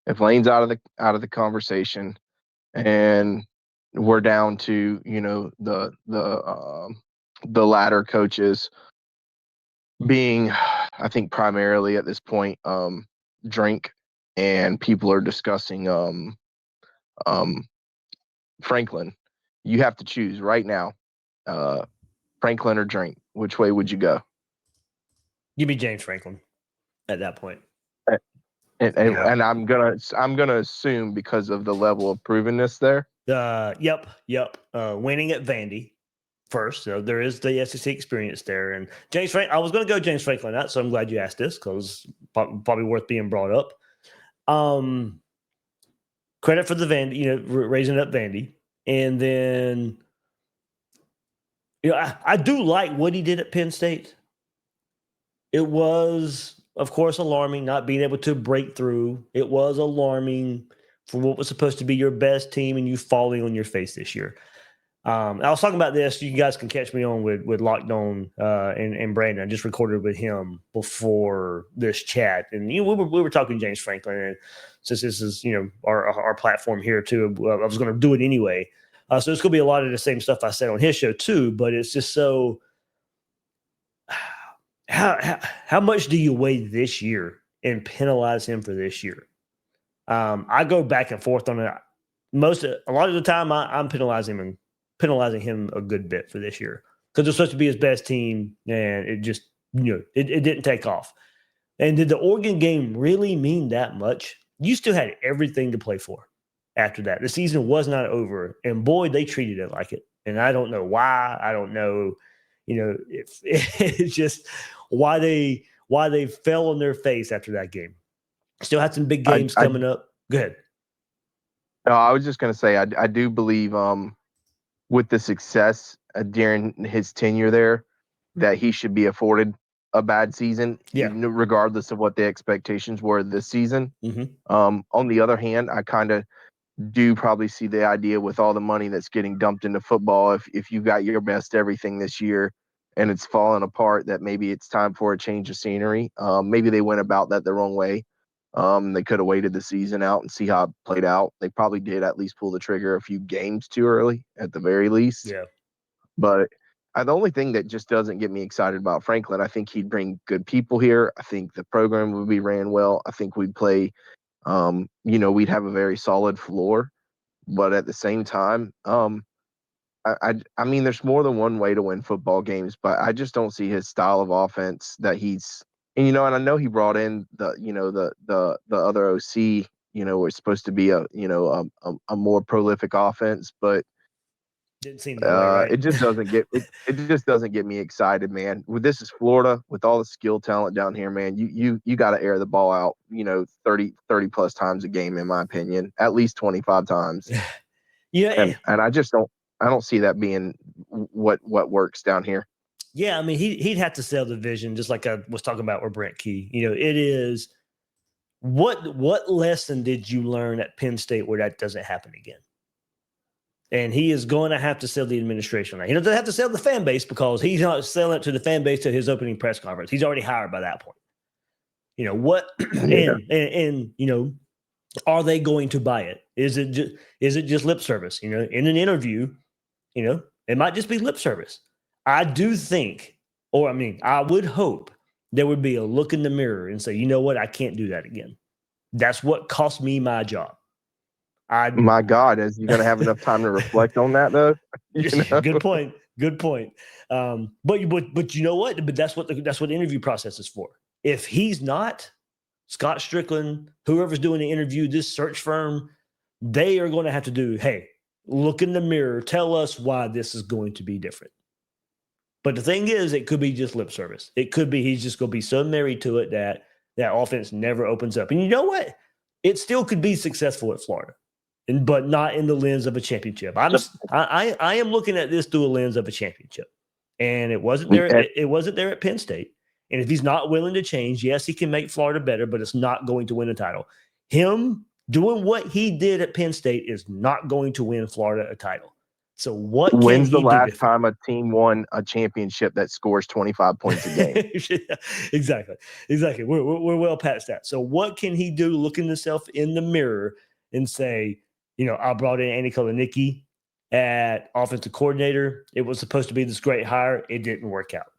If Lane's out of the conversation, and we're down to the ladder coaches being, I think, primarily at this point Drink, and people are discussing Franklin. You have to choose right now, Franklin or Drink. Which way would you go? Give me James Franklin at that point. And I'm gonna assume because of the level of provenness there. Yep. Winning at Vandy first, so there is the SEC experience there. And James Franklin, I was going to go James Franklin out, so I'm glad you asked this because probably worth being brought up. Credit for the Vandy, raising up Vandy, and then I do like what he did at Penn State. It was, of course, alarming not being able to break through. It was alarming for what was supposed to be your best team and you falling on your face this year. I was talking about this. You guys can catch me on with Locked On and Brandon. I just recorded with him before this chat. And we were talking James Franklin. And since this is, our platform here too, I was going to do it anyway. So it's going to be a lot of the same stuff I said on his show too, but it's just so how much do you weigh this year and penalize him for this year? I go back and forth on it. A lot of the time, I'm penalizing him a good bit for this year because it's supposed to be his best team, and it just it didn't take off. And did the Oregon game really mean that much? You still had everything to play for after that. The season was not over, and boy, they treated it like it. And I don't know why. I don't know, if it's just why they fell on their face after that game. Still had some big games coming up. Go ahead. No, I was just going to say I do believe with the success during his tenure there that he should be afforded a bad season, regardless of what the expectations were this season. Mm-hmm. On the other hand, I kind of do probably see the idea with all the money that's getting dumped into football. If you got your best everything this year and it's falling apart, that maybe it's time for a change of scenery. Maybe they went about that the wrong way. They could have waited the season out and see how it played out. They probably did at least pull the trigger a few games too early at the very least. Yeah. But the only thing that just doesn't get me excited about Franklin, I think he'd bring good people here. I think the program would be ran well. I think we'd play, we'd have a very solid floor. But at the same time, I mean, there's more than one way to win football games, but I just don't see his style of offense that he's, and I know he brought in the other OC, was supposed to be a more prolific offense, but didn't seem that way, right? it just doesn't get me excited, man. This is Florida with all the skill talent down here, man. You got to air the ball out, 30 plus times a game, in my opinion, at least 25 times. Yeah, and I don't see that being what works down here. Yeah, I mean, he'd have to sell the vision, just like I was talking about with Brent Key. It is what lesson did you learn at Penn State where that doesn't happen again? And he is going to have to sell the administration. He doesn't have to sell the fan base because he's not selling it to the fan base to his opening press conference. He's already hired by that point. What? Yeah. And are they going to buy it? Is it just lip service? In an interview, it might just be lip service. I do think, I would hope there would be a look in the mirror and say, you know what? I can't do that again. That's what cost me my job. My God, is you going to have enough time to reflect on that, though? Good point. But you know what? But that's what the interview process is for. If he's not, Scott Strickland, whoever's doing the interview, this search firm, they are going to have to do, hey, look in the mirror, tell us why this is going to be different. But the thing is, it could be just lip service. It could be he's just going to be so married to it that that offense never opens up. And you know what? It still could be successful at Florida, but not in the lens of a championship. I am looking at this through a lens of a championship, and it wasn't there. It wasn't there at Penn State. And if he's not willing to change, yes, he can make Florida better, but it's not going to win a title. Him doing what he did at Penn State is not going to win Florida a title. So when's the last time a team won a championship that scores 25 points a game? Exactly. We're well past that. So what can he do looking himself in the mirror and say, I brought in Andy Kolenicki at offensive coordinator. It was supposed to be this great hire. It didn't work out.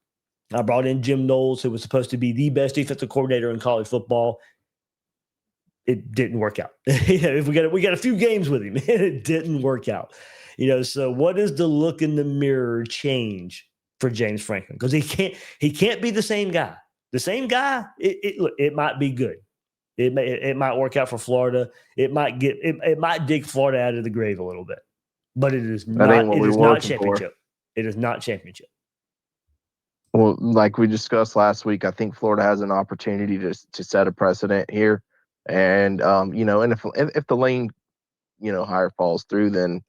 I brought in Jim Knowles, who was supposed to be the best defensive coordinator in college football. It didn't work out. We got a few games with him. It didn't work out. So what does the look in the mirror change for James Franklin? Because he can't be the same guy. The same guy, it might be good. It might work out for Florida. It might dig Florida out of the grave a little bit. But it is not championship. It is not championship. Well, like we discussed last week, I think Florida has an opportunity to set a precedent here. And and if the Lane, hire falls through, then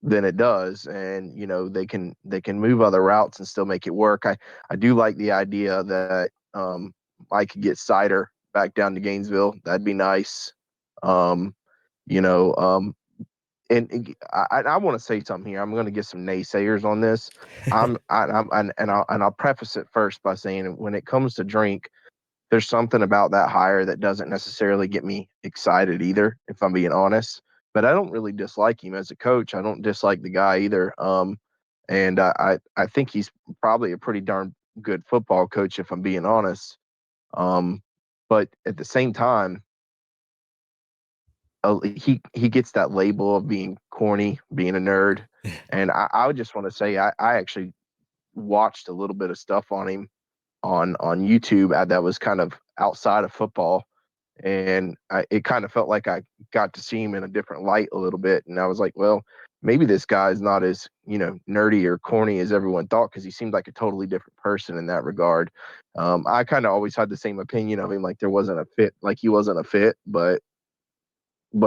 it does, and they can move other routes and still make it work. I do like the idea that I could get Sider back down to Gainesville. That'd be nice. And I want to say something here. I'm going to get some naysayers on this. I'll preface it first by saying when it comes to Drink, there's something about that hire that doesn't necessarily get me excited either, if I'm being honest. But I don't really dislike him as a coach. I don't dislike the guy either. And I think he's probably a pretty darn good football coach, if I'm being honest. But at the same time, he gets that label of being corny, being a nerd. And I would just want to say I actually watched a little bit of stuff on him on YouTube that was kind of outside of football, and it kind of felt like I got to see him in a different light a little bit. And I was like, well, maybe this guy's not as, nerdy or corny as everyone thought, because he seemed like a totally different person in that regard. I kind of always had the same opinion of him, like he wasn't a fit, but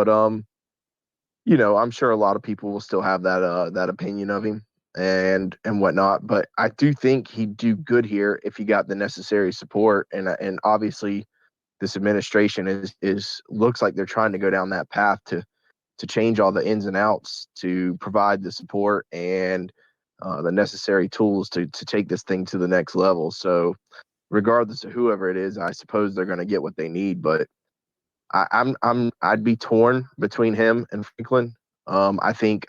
I'm sure a lot of people will still have that opinion of him and whatnot. But I do think he'd do good here if he got the necessary support. And obviously, this administration is looks like they're trying to go down that path to change all the ins and outs, to provide the support and the necessary tools to take this thing to the next level. So, regardless of whoever it is, I suppose they're going to get what they need. But I'd be torn between him and Franklin. I think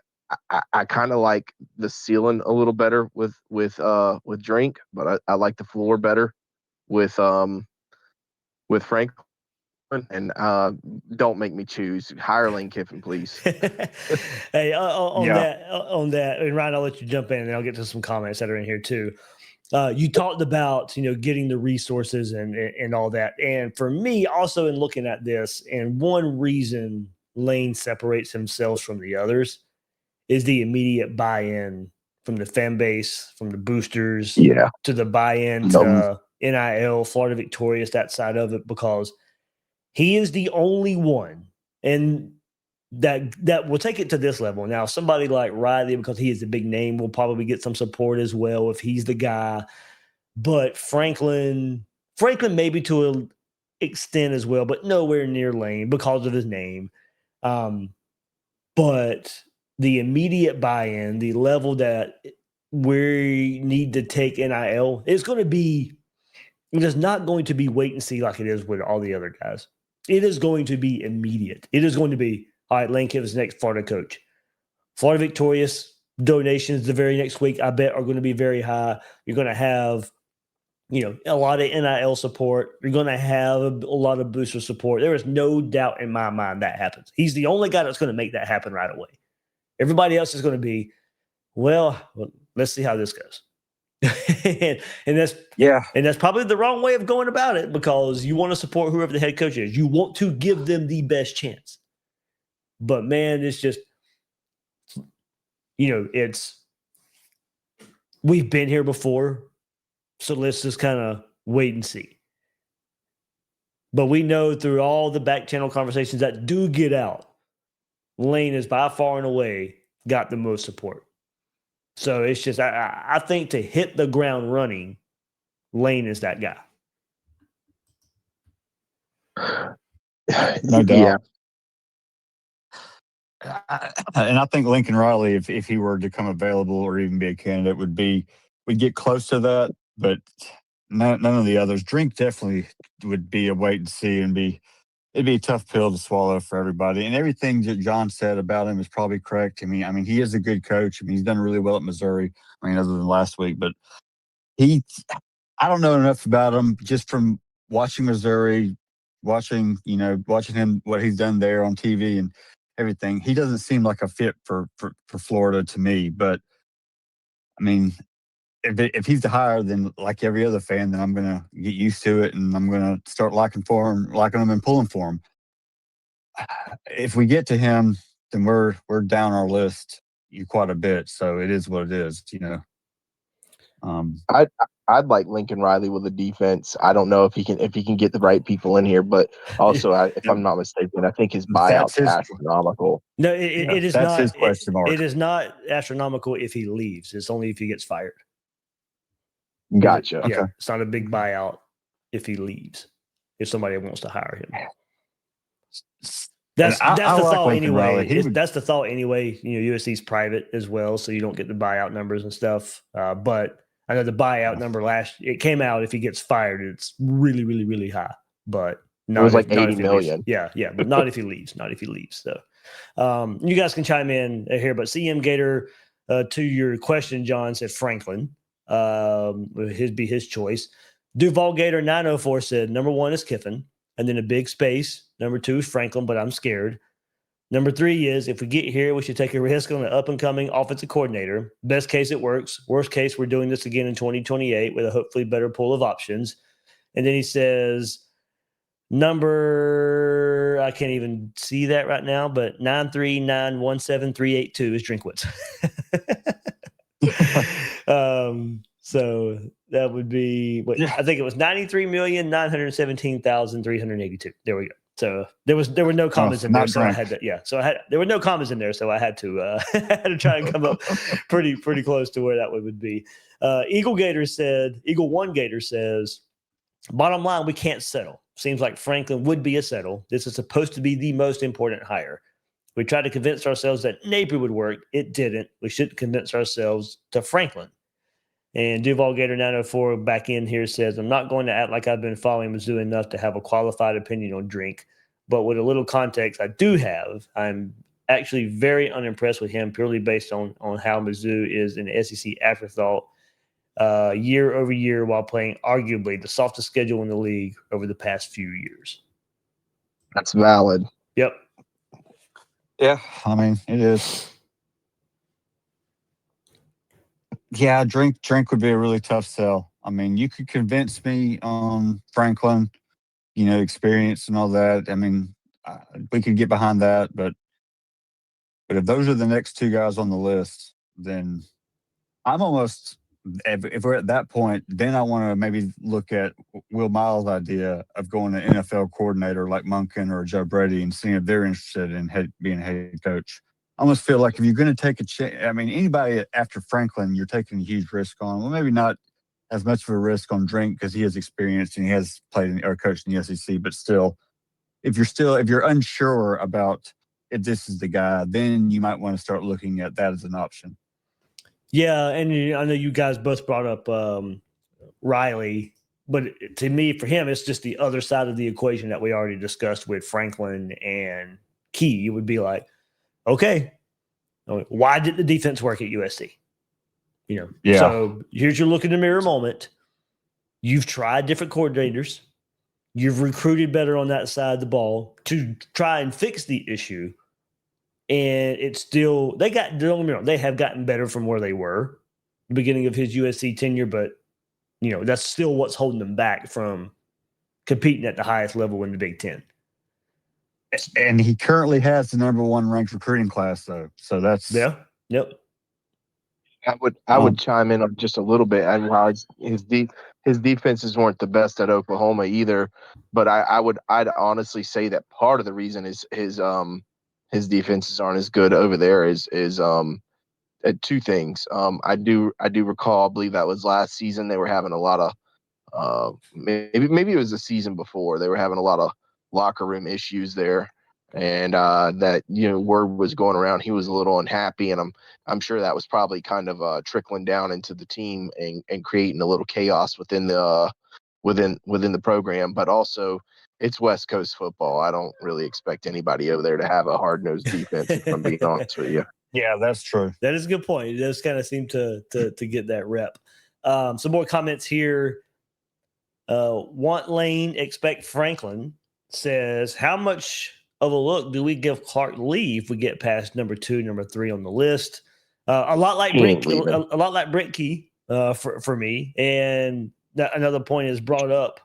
I kind of like the ceiling a little better with Drink, but I like the floor better with Franklin. And don't make me choose. Hire Lane Kiffin, please. Hey, on that, and Ryan, I'll let you jump in, and I'll get to some comments that are in here too. You talked about, getting the resources and all that. And for me, also in looking at this, and one reason Lane separates himself from the others is the immediate buy-in from the fan base, from the boosters, to the buy-in to NIL, Florida Victorious, that side of it, because he is the only one, and that will take it to this level. Now, somebody like Riley, because he is a big name, will probably get some support as well if he's the guy. But Franklin maybe to an extent as well, but nowhere near Lane because of his name. But the immediate buy-in, the level that we need to take NIL, it is not going to be wait and see like it is with all the other guys. It is going to be immediate. It is going to be, all right, Lane Kiffin's next Florida coach. Florida Victorious donations the very next week, I bet, are going to be very high. You're going to have, a lot of NIL support. You're going to have a lot of booster support. There is no doubt in my mind that happens. He's the only guy that's going to make that happen right away. Everybody else is going to be, well, let's see how this goes. and that's probably the wrong way of going about it, because you want to support whoever the head coach is. You want to give them the best chance. But man, it's just, we've been here before, so let's just kind of wait and see. But we know through all the back channel conversations that do get out, Lane is by far and away got the most support. So it's just, I think to hit the ground running, Lane is that guy. No doubt. And I think Lincoln Riley, if he were to come available or even be a candidate, would get close to that, but none of the others. Drink definitely would be a wait and see, and it'd be a tough pill to swallow for everybody. And everything that John said about him is probably correct. I mean, he is a good coach. I mean, he's done really well at Missouri. I mean, other than last week, but I don't know enough about him just from watching Missouri, watching him, what he's done there on TV and everything. He doesn't seem like a fit for Florida to me. But I mean, if he's the hire, then like every other fan, then I'm going to get used to it, and I'm going to start liking him and pulling for him. If we get to him, then we're down our list quite a bit. So it is what it is, I'd like Lincoln Riley with a defense. I don't know if he can get the right people in here, but also, if I'm not mistaken, I think his buyout's astronomical. No, it is that's not. His question mark. It is not astronomical if he leaves. It's only if he gets fired. Gotcha. Yeah, it's not a big buyout if he leaves. If somebody wants to hire him, that's the thought anyway. That's the thought anyway. USC's private as well, so you don't get the buyout numbers and stuff. But I know the buyout number it came out. If he gets fired, it's really, really, really high. But it was like 80 million. Yeah, but not if he leaves. Not if he leaves. So you guys can chime in here. But CM Gator, to your question, John said Franklin. His choice. Duval Gator 904 said number 1 is Kiffin, and then a big space. Number 2 is Franklin, but I'm scared. Number 3 is if we get here, we should take a risk on an up-and-coming offensive coordinator. Best case, it works. Worst case, we're doing this again in 2028 with a hopefully better pool of options. And then he says number, I can't even see that right now, but 9391738 is Drinkwitz. So that would be what I think it was 93,917,382. There we go. So there were no comments in there, so I had to there were no comments in there, so I had to try and come up pretty close to where that would be. Eagle One Gator says, bottom line, we can't settle. Seems like Franklin would be a settle. This is supposed to be the most important hire. We tried to convince ourselves that Napier would work. It didn't. We should convince ourselves to Franklin. And Duval Gator 904 back in here says, I'm not going to act like I've been following Mizzou enough to have a qualified opinion on Drink, but with a little context I do have, I'm actually very unimpressed with him purely based on how Mizzou is an SEC afterthought year over year while playing arguably the softest schedule in the league over the past few years. That's valid. Yep. Yeah, I mean, it is. Yeah, drink would be a really tough sell. I mean, you could convince me on Franklin, experience and all that. I mean, we could get behind that, but if those are the next 2 guys on the list, then I'm almost, if we're at that point, then I want to maybe look at Will Miles' idea of going to NFL coordinator like Monken or Joe Brady and seeing if they're interested in being a head coach. I almost feel like if you're going to take a chance, I mean, anybody after Franklin, you're taking a huge risk on. Well, maybe not as much of a risk on Drink because he has experience and he has played or coached in the SEC. But still, if you're unsure about if this is the guy, then you might want to start looking at that as an option. Yeah, and I know you guys both brought up Riley, but to me, for him, it's just the other side of the equation that we already discussed with Franklin and Key. It would be like, okay, why did the defense work at USC? So here's your look in the mirror moment. You've tried different coordinators. You've recruited better on that side of the ball to try and fix the issue. And it's still, don't get me wrong, they have gotten better from where they were the beginning of his USC tenure, but that's still what's holding them back from competing at the highest level in the Big Ten. And he currently has the number 1 ranked recruiting class, though. So that's yep. I would chime in on just a little bit. And while his defenses weren't the best at Oklahoma either, but I'd honestly say that part of the reason is his defenses aren't as good over there is 2 things. I do recall, I believe that was last season, they were having a lot of maybe it was the season before, they were having a lot of locker room issues there, and that word was going around he was a little unhappy, and I'm sure that was probably kind of trickling down into the team and creating a little chaos within the program. But also, it's West Coast football. I don't really expect anybody over there to have a hard-nosed defense, if I'm being honest with you. Yeah, that's true. That is a good point. It does kind of seem to get that rep. Some more comments here. Want Lane, expect Franklin says, how much of a look do we give Clark Lee if we get past number 2, number 3 on the list? A lot like Brent Key for me. And another point is brought up.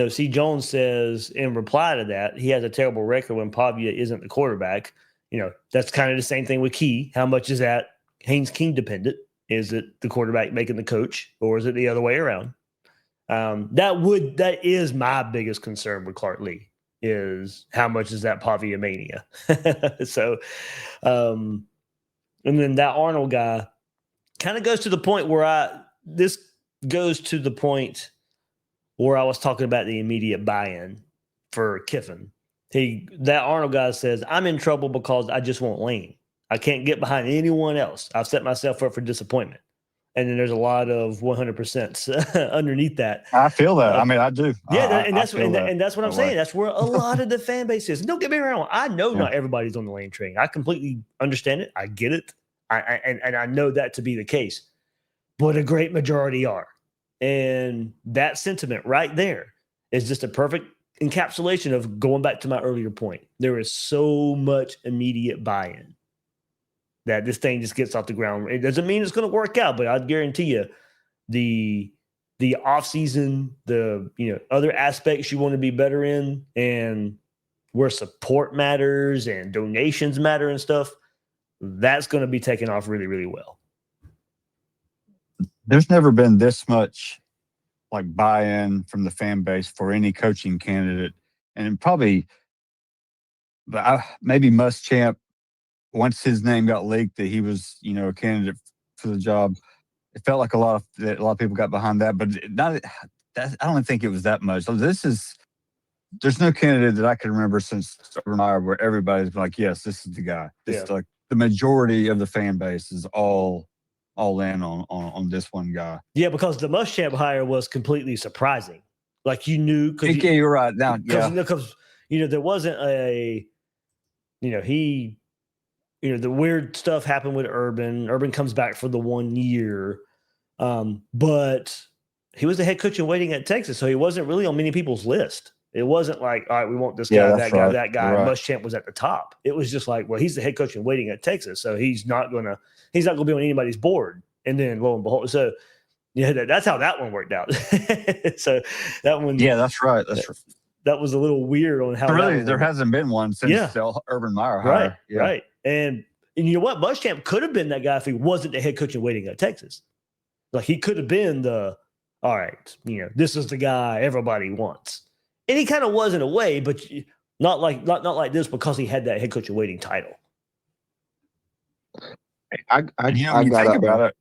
C. Jones says in reply to that, he has a terrible record when Pavia isn't the quarterback. That's kind of the same thing with Key. How much is that Haynes King dependent? Is it the quarterback making the coach, or is it the other way around? That is my biggest concern with Clark Lee, is how much is that Pavia mania? So, and then that Arnold guy kind of goes to the point where I was talking about the immediate buy-in for Kiffin. That Arnold guy says, I'm in trouble because I just want Lane. I can't get behind anyone else. I've set myself up for disappointment. And then there's a lot of 100% underneath that. I feel that. I do. Yeah, and that's what I'm saying. That's where a lot of the fan base is. Don't get me wrong. I know not everybody's on the Lane train. I completely understand it. I get it. And I know that to be the case, but a great majority are. And that sentiment right there is just a perfect encapsulation of going back to my earlier point. There is so much immediate buy-in that this thing just gets off the ground. It doesn't mean it's going to work out, but I guarantee you the offseason, the other aspects you want to be better in, and where support matters and donations matter and stuff, that's going to be taken off really, really well. There's never been this much like buy-in from the fan base for any coaching candidate, and probably maybe Muschamp, once his name got leaked that he was a candidate for the job, it felt like a lot of people got behind that, but I don't think it was that much. So there's no candidate that I can remember since Urban Meyer where everybody's been like, yes, this is the guy. This is like the majority of the fan base is all in on this one guy. Yeah, because the Muschamp hire was completely surprising. Like you knew, yeah, you're right. Now, because there wasn't the weird stuff happened with Urban. Urban comes back for the 1 year, but he was the head coach in waiting at Texas, so he wasn't really on many people's list. It wasn't like, all right, we want this guy, that guy, that guy. Right. Muschamp was at the top. It was just like, well, he's the head coach in waiting at Texas, so he's not gonna be on anybody's board. And then lo and behold, so that's how that one worked out. So that one, that's right. That was a little weird on how. Really, there hasn't been one since the Urban Meyer hire. Right. And you know what? Muschamp could have been that guy if he wasn't the head coach in waiting at Texas. Like he could have been all right, this is the guy everybody wants. And he kind of was in a way, but not like this because he had that head coach in waiting title. I think about it.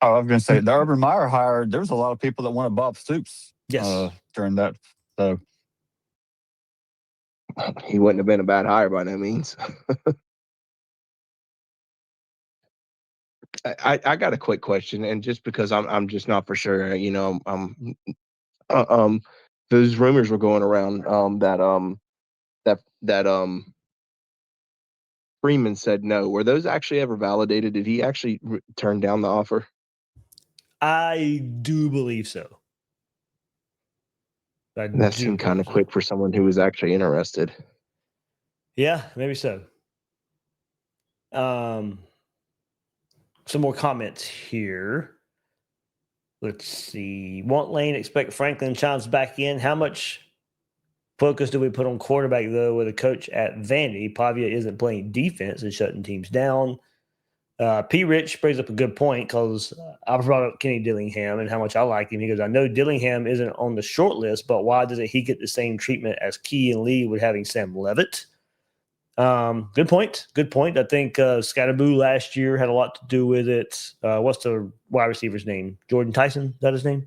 Oh, I was going to say the Urban Meyer hire. There was a lot of people that wanted Bob Stoops. During that, so he wouldn't have been a bad hire by no means. I got a quick question, and just because I'm just not for sure, those rumors were going around that Freeman said no. Were those actually ever validated? Did he actually turn down the offer? I do believe so. That seemed kind of quick for someone who was actually interested. Yeah, maybe so. Some more comments here. Let's see. Want Lane, expect Franklin Childs back in. How much focus do we put on quarterback, though, with a coach at Vandy? Pavia isn't playing defense and shutting teams down. P. Rich brings up a good point because I brought up Kenny Dillingham and how much I like him. He goes, I know Dillingham isn't on the short list, but why doesn't he get the same treatment as Key and Lee with having Sam Levitt? Good point. I think Scatterboo last year had a lot to do with it. What's the wide receiver's name? Jordan Tyson? Is that his name?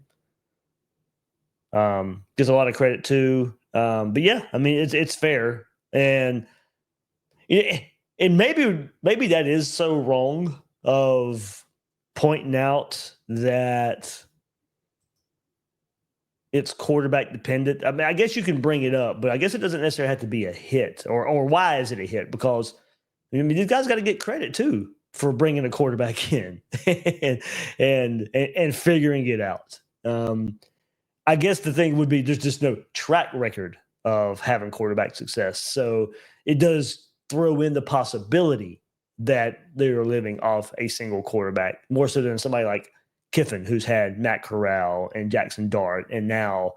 Gives a lot of credit too. But yeah, I mean, it's fair. And maybe that is so wrong of pointing out that it's quarterback dependent. I mean, I guess you can bring it up, but I guess it doesn't necessarily have to be a hit. Or why is it a hit? Because I mean, these guys got to get credit too for bringing a quarterback in and figuring it out. I guess the thing would be there's just no track record of having quarterback success, so it does throw in the possibility that they're living off a single quarterback more so than somebody like Kiffin, who's had Matt Corral and Jackson Dart, and now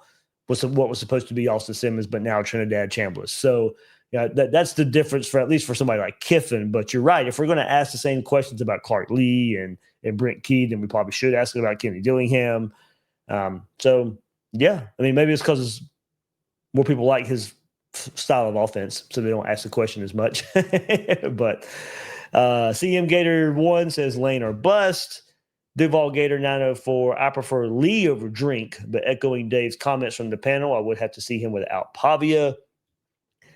what was supposed to be Austin Simmons, but now Trinidad Chambliss. So that's the difference for at least for somebody like Kiffin. But you're right. If we're going to ask the same questions about Clark Lee and Brent Key, then we probably should ask about Kenny Dillingham. So yeah, I mean, maybe it's because more people like his style of offense, so they don't ask the question as much. But CM Gator 1 says Lane or bust. Duval Gator 904, I prefer Lee over Drink, but echoing Dave's comments from the panel, I would have to see him without Pavia.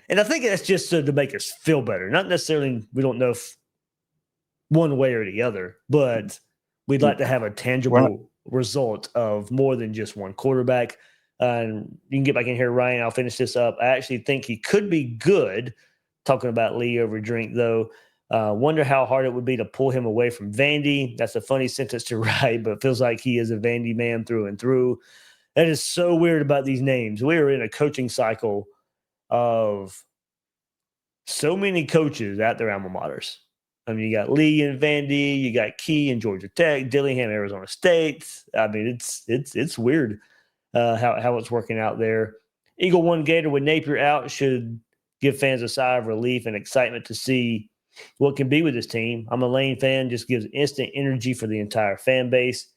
And I think that's just to make us feel better. Not necessarily, we don't know if one way or the other, but we'd like to have a tangible result of more than just one quarterback. And you can get back in here, Ryan. I'll finish this up. I actually think he could be good. Talking about Lee over Drink, though. Wonder how hard it would be to pull him away from Vandy. That's a funny sentence to write, but it feels like he is a Vandy man through and through. That is so weird about these names. We are in a coaching cycle of so many coaches at their alma maters. I mean, you got Lee and Vandy, you got Key in Georgia Tech, Dillingham, Arizona State. I mean, it's weird how it's working out there. Eagle One Gator with Napier out should give fans a sigh of relief and excitement to see what can be with this team. I'm a Lane fan, just gives instant energy for the entire fan base.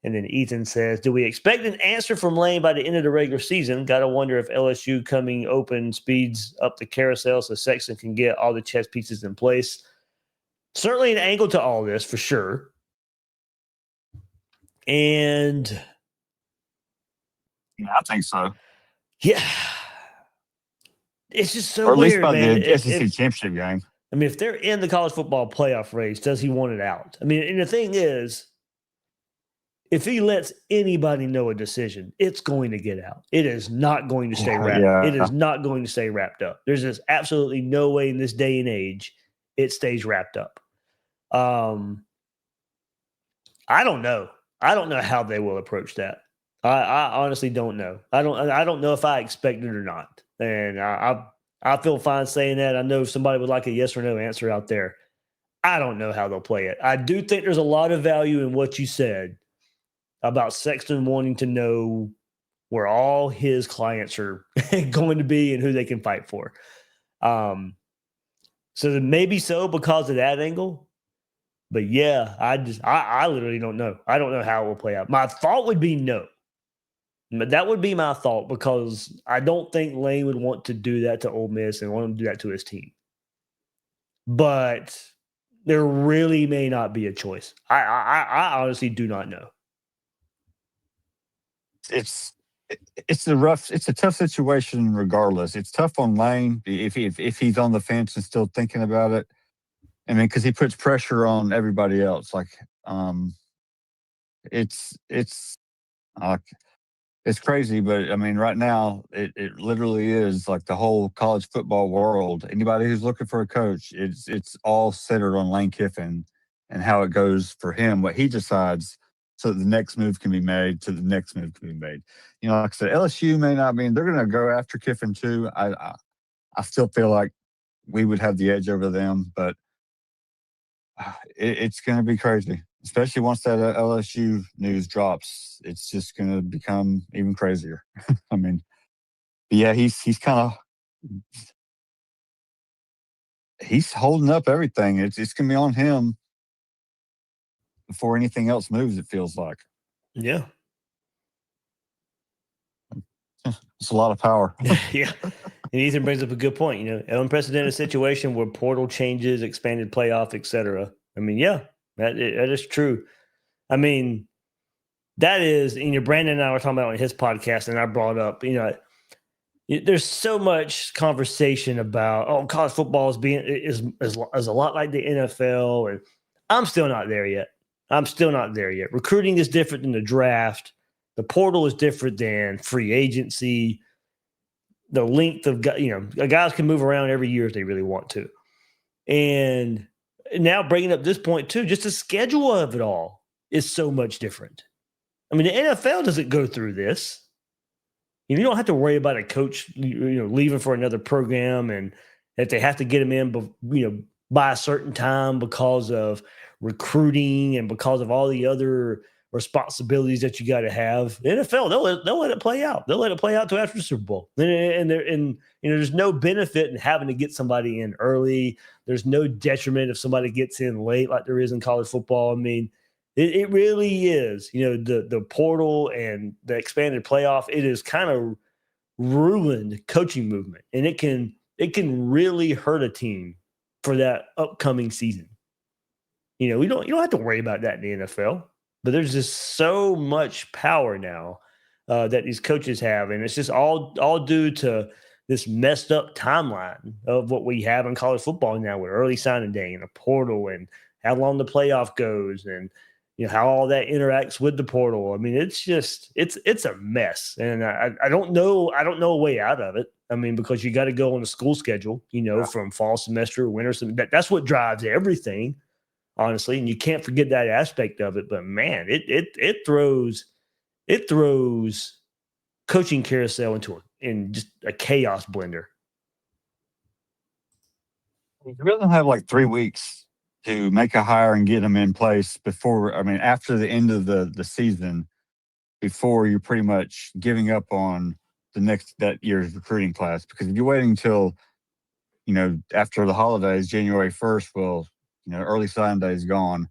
And then Ethan says, do we expect an answer from Lane by the end of the regular season? Got to wonder if LSU coming open speeds up the carousel so Sexton can get all the chess pieces in place. Certainly an angle to all this for sure. And Yeah, I think so. yeah, it's just so Or at least weird, by man. the SEC championship game. I mean, if they're in the college football playoff race, does he want it out? I mean, and the thing is, if he lets anybody know a decision, it's going to get out. It is not going to stay wrapped. Yeah. It is not going to stay wrapped up. There's just absolutely no way in this day and age it stays wrapped up. I don't know. I don't know how they will approach that. I honestly don't know. I don't know if I expect it or not. And I feel fine saying that. I know if somebody would like a yes or no answer out there. I don't know how they'll play it. I do think there's a lot of value in what you said about Sexton wanting to know where all his clients are going to be and who they can fight for. So maybe so because of that angle. But yeah, I literally don't know. I don't know how it will play out. My thought would be no. But that would be my thought because I don't think Lane would want to do that to Ole Miss and want him to do that to his team. But there really may not be a choice. I honestly do not know. It's a tough situation regardless. It's tough on Lane if he's on the fence and still thinking about it. I mean, because he puts pressure on everybody else. Like, it's crazy, but I mean, right now it literally is like the whole college football world. Anybody who's looking for a coach, it's all centered on Lane Kiffin and how it goes for him, what he decides, so the next move can be made. You know, like I said, LSU may not be. They're going to go after Kiffin too. I still feel like we would have the edge over them, but it's going to be crazy. Especially once that LSU news drops, it's just going to become even crazier. I mean, yeah, he's kind of holding up everything. It's going to be on him before anything else moves. It feels like. Yeah. It's a lot of power. Yeah. And Ethan brings up a good point. You know, an unprecedented situation where portal changes, expanded playoff, etc. I mean, yeah, that is true. I mean, that is, you know, Brandon and I were talking about on his podcast, and I brought up, you know, there's so much conversation about, college football is a lot like the NFL, and I'm still not there yet. Recruiting is different than the draft. The portal is different than free agency. The length of, guys can move around every year if they really want to. And now bringing up this point too, just the schedule of it all is so much different. I mean, the NFL doesn't go through this. You don't have to worry about a coach, leaving for another program, and that they have to get him in, by a certain time because of recruiting and because of all the other responsibilities that you got to have. The NFL, they'll let it play out. They'll let it play out till after the Super Bowl. And there's no benefit in having to get somebody in early. There's no detriment if somebody gets in late, like there is in college football. I mean, it really is. The portal and the expanded playoff, it is kind of ruined coaching movement, and it can really hurt a team for that upcoming season. You don't have to worry about that in the NFL. But there's just so much power now that these coaches have, and it's just all due to this messed up timeline of what we have in college football now with early signing day and a portal and how long the playoff goes and how all that interacts with the portal. I mean, it's a mess, and I don't know a way out of it. I mean, because you got to go on the school schedule, from fall semester, winter semester. That's what drives everything, honestly. And you can't forget that aspect of it. But man, it throws coaching carousel in just a chaos blender. You really have like 3 weeks to make a hire and get them in place after the end of the season, before you're pretty much giving up on that year's recruiting class. Because if you're waiting until, after the holidays, January 1st, early sign day is gone.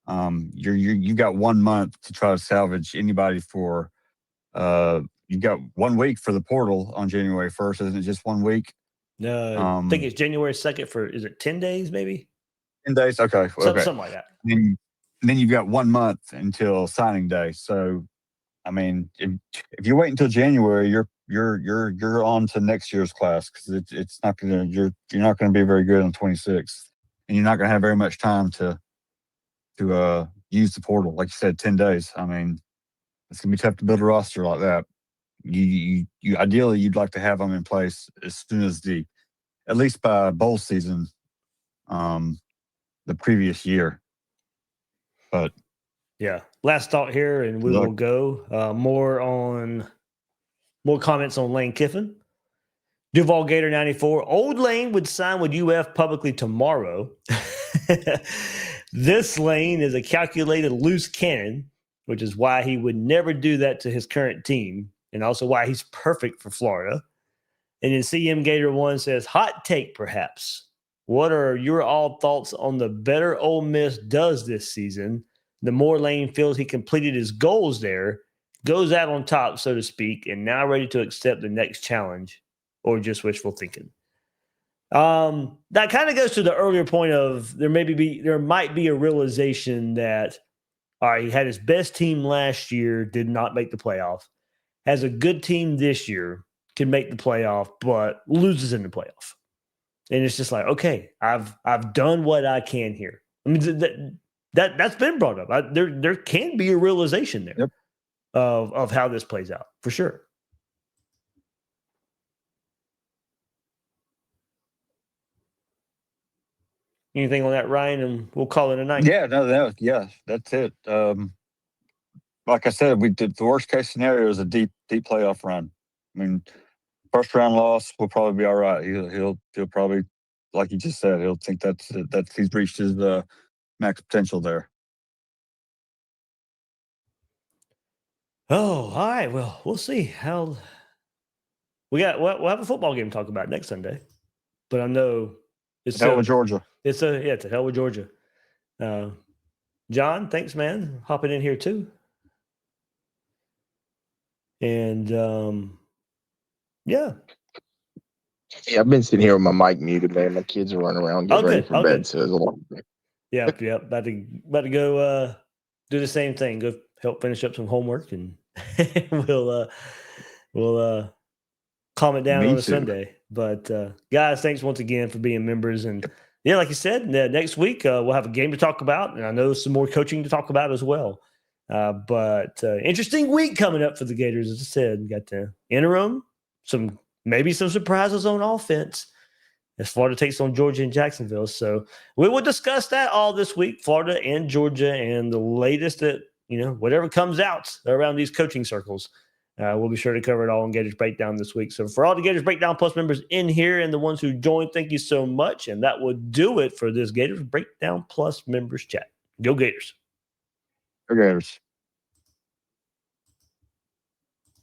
You got 1 month to try to salvage anybody for, you got 1 week for the portal on January 1st. Isn't it just 1 week? No, I think it's January 2nd is it 10 days maybe? 10 days? Okay. Something like that. And then you've got 1 month until signing day. So, I mean, if you wait until January, you're on to next year's class, because it's not gonna you're not gonna be very good on 26th, and you're not gonna have very much time to use the portal. Like you said, 10 days. I mean, it's gonna be tough to build a roster like that. You ideally, you'd like to have them in place as soon as at least by bowl season, the previous year. But yeah, last thought here, and we will go more comments on Lane Kiffin. Duval Gator 94. Old Lane would sign with UF publicly tomorrow. This Lane is a calculated loose cannon, which is why he would never do that to his current team, and also why he's perfect for Florida. And then CM Gator 1 says, hot take perhaps. What are your all thoughts on the better Ole Miss does this season? The more Lane feels he completed his goals there, goes out on top, so to speak, and now ready to accept the next challenge, or just wishful thinking. That kind of goes to the earlier point of there might be a realization that, all right, he had his best team last year, did not make the playoff, has a good team this year, can make the playoff, but loses in the playoff. And it's just like, okay, I've done what I can here. I mean, that's been brought up. There can be a realization there. Yep. Of how this plays out, for sure. Anything on that, Ryan? And we'll call it a night. Yeah, that's it. Like I said, we did the worst case scenario is a deep playoff run. I mean, first round loss will probably be all right. He'll probably, like you just said, he'll think that's he's reached his max potential there. Oh, all right. Well, we'll see how we'll have a football game to talk about next Sunday. But I know it's hell with Georgia. It's a hell with Georgia. John, thanks, man, hopping in here too. And yeah, I've been sitting here with my mic muted, man. My kids are running around getting ready for bed, so there's a lot. Yep. About to go do the same thing. Go help finish up some homework, and we'll calm it down on a Sunday. But guys, thanks once again for being members. And yeah, like you said, next week we'll have a game to talk about, and I know some more coaching to talk about as well. But interesting week coming up for the Gators. As I said, we got the interim, maybe some surprises on offense as Florida takes on Georgia and Jacksonville. So we will discuss that all this week, Florida and Georgia, and the latest that, whatever comes out around these coaching circles. We'll be sure to cover it all in Gators Breakdown this week. So for all the Gators Breakdown Plus members in here and the ones who joined, thank you so much. And that will do it for this Gators Breakdown Plus members chat. Go Gators. Go Gators.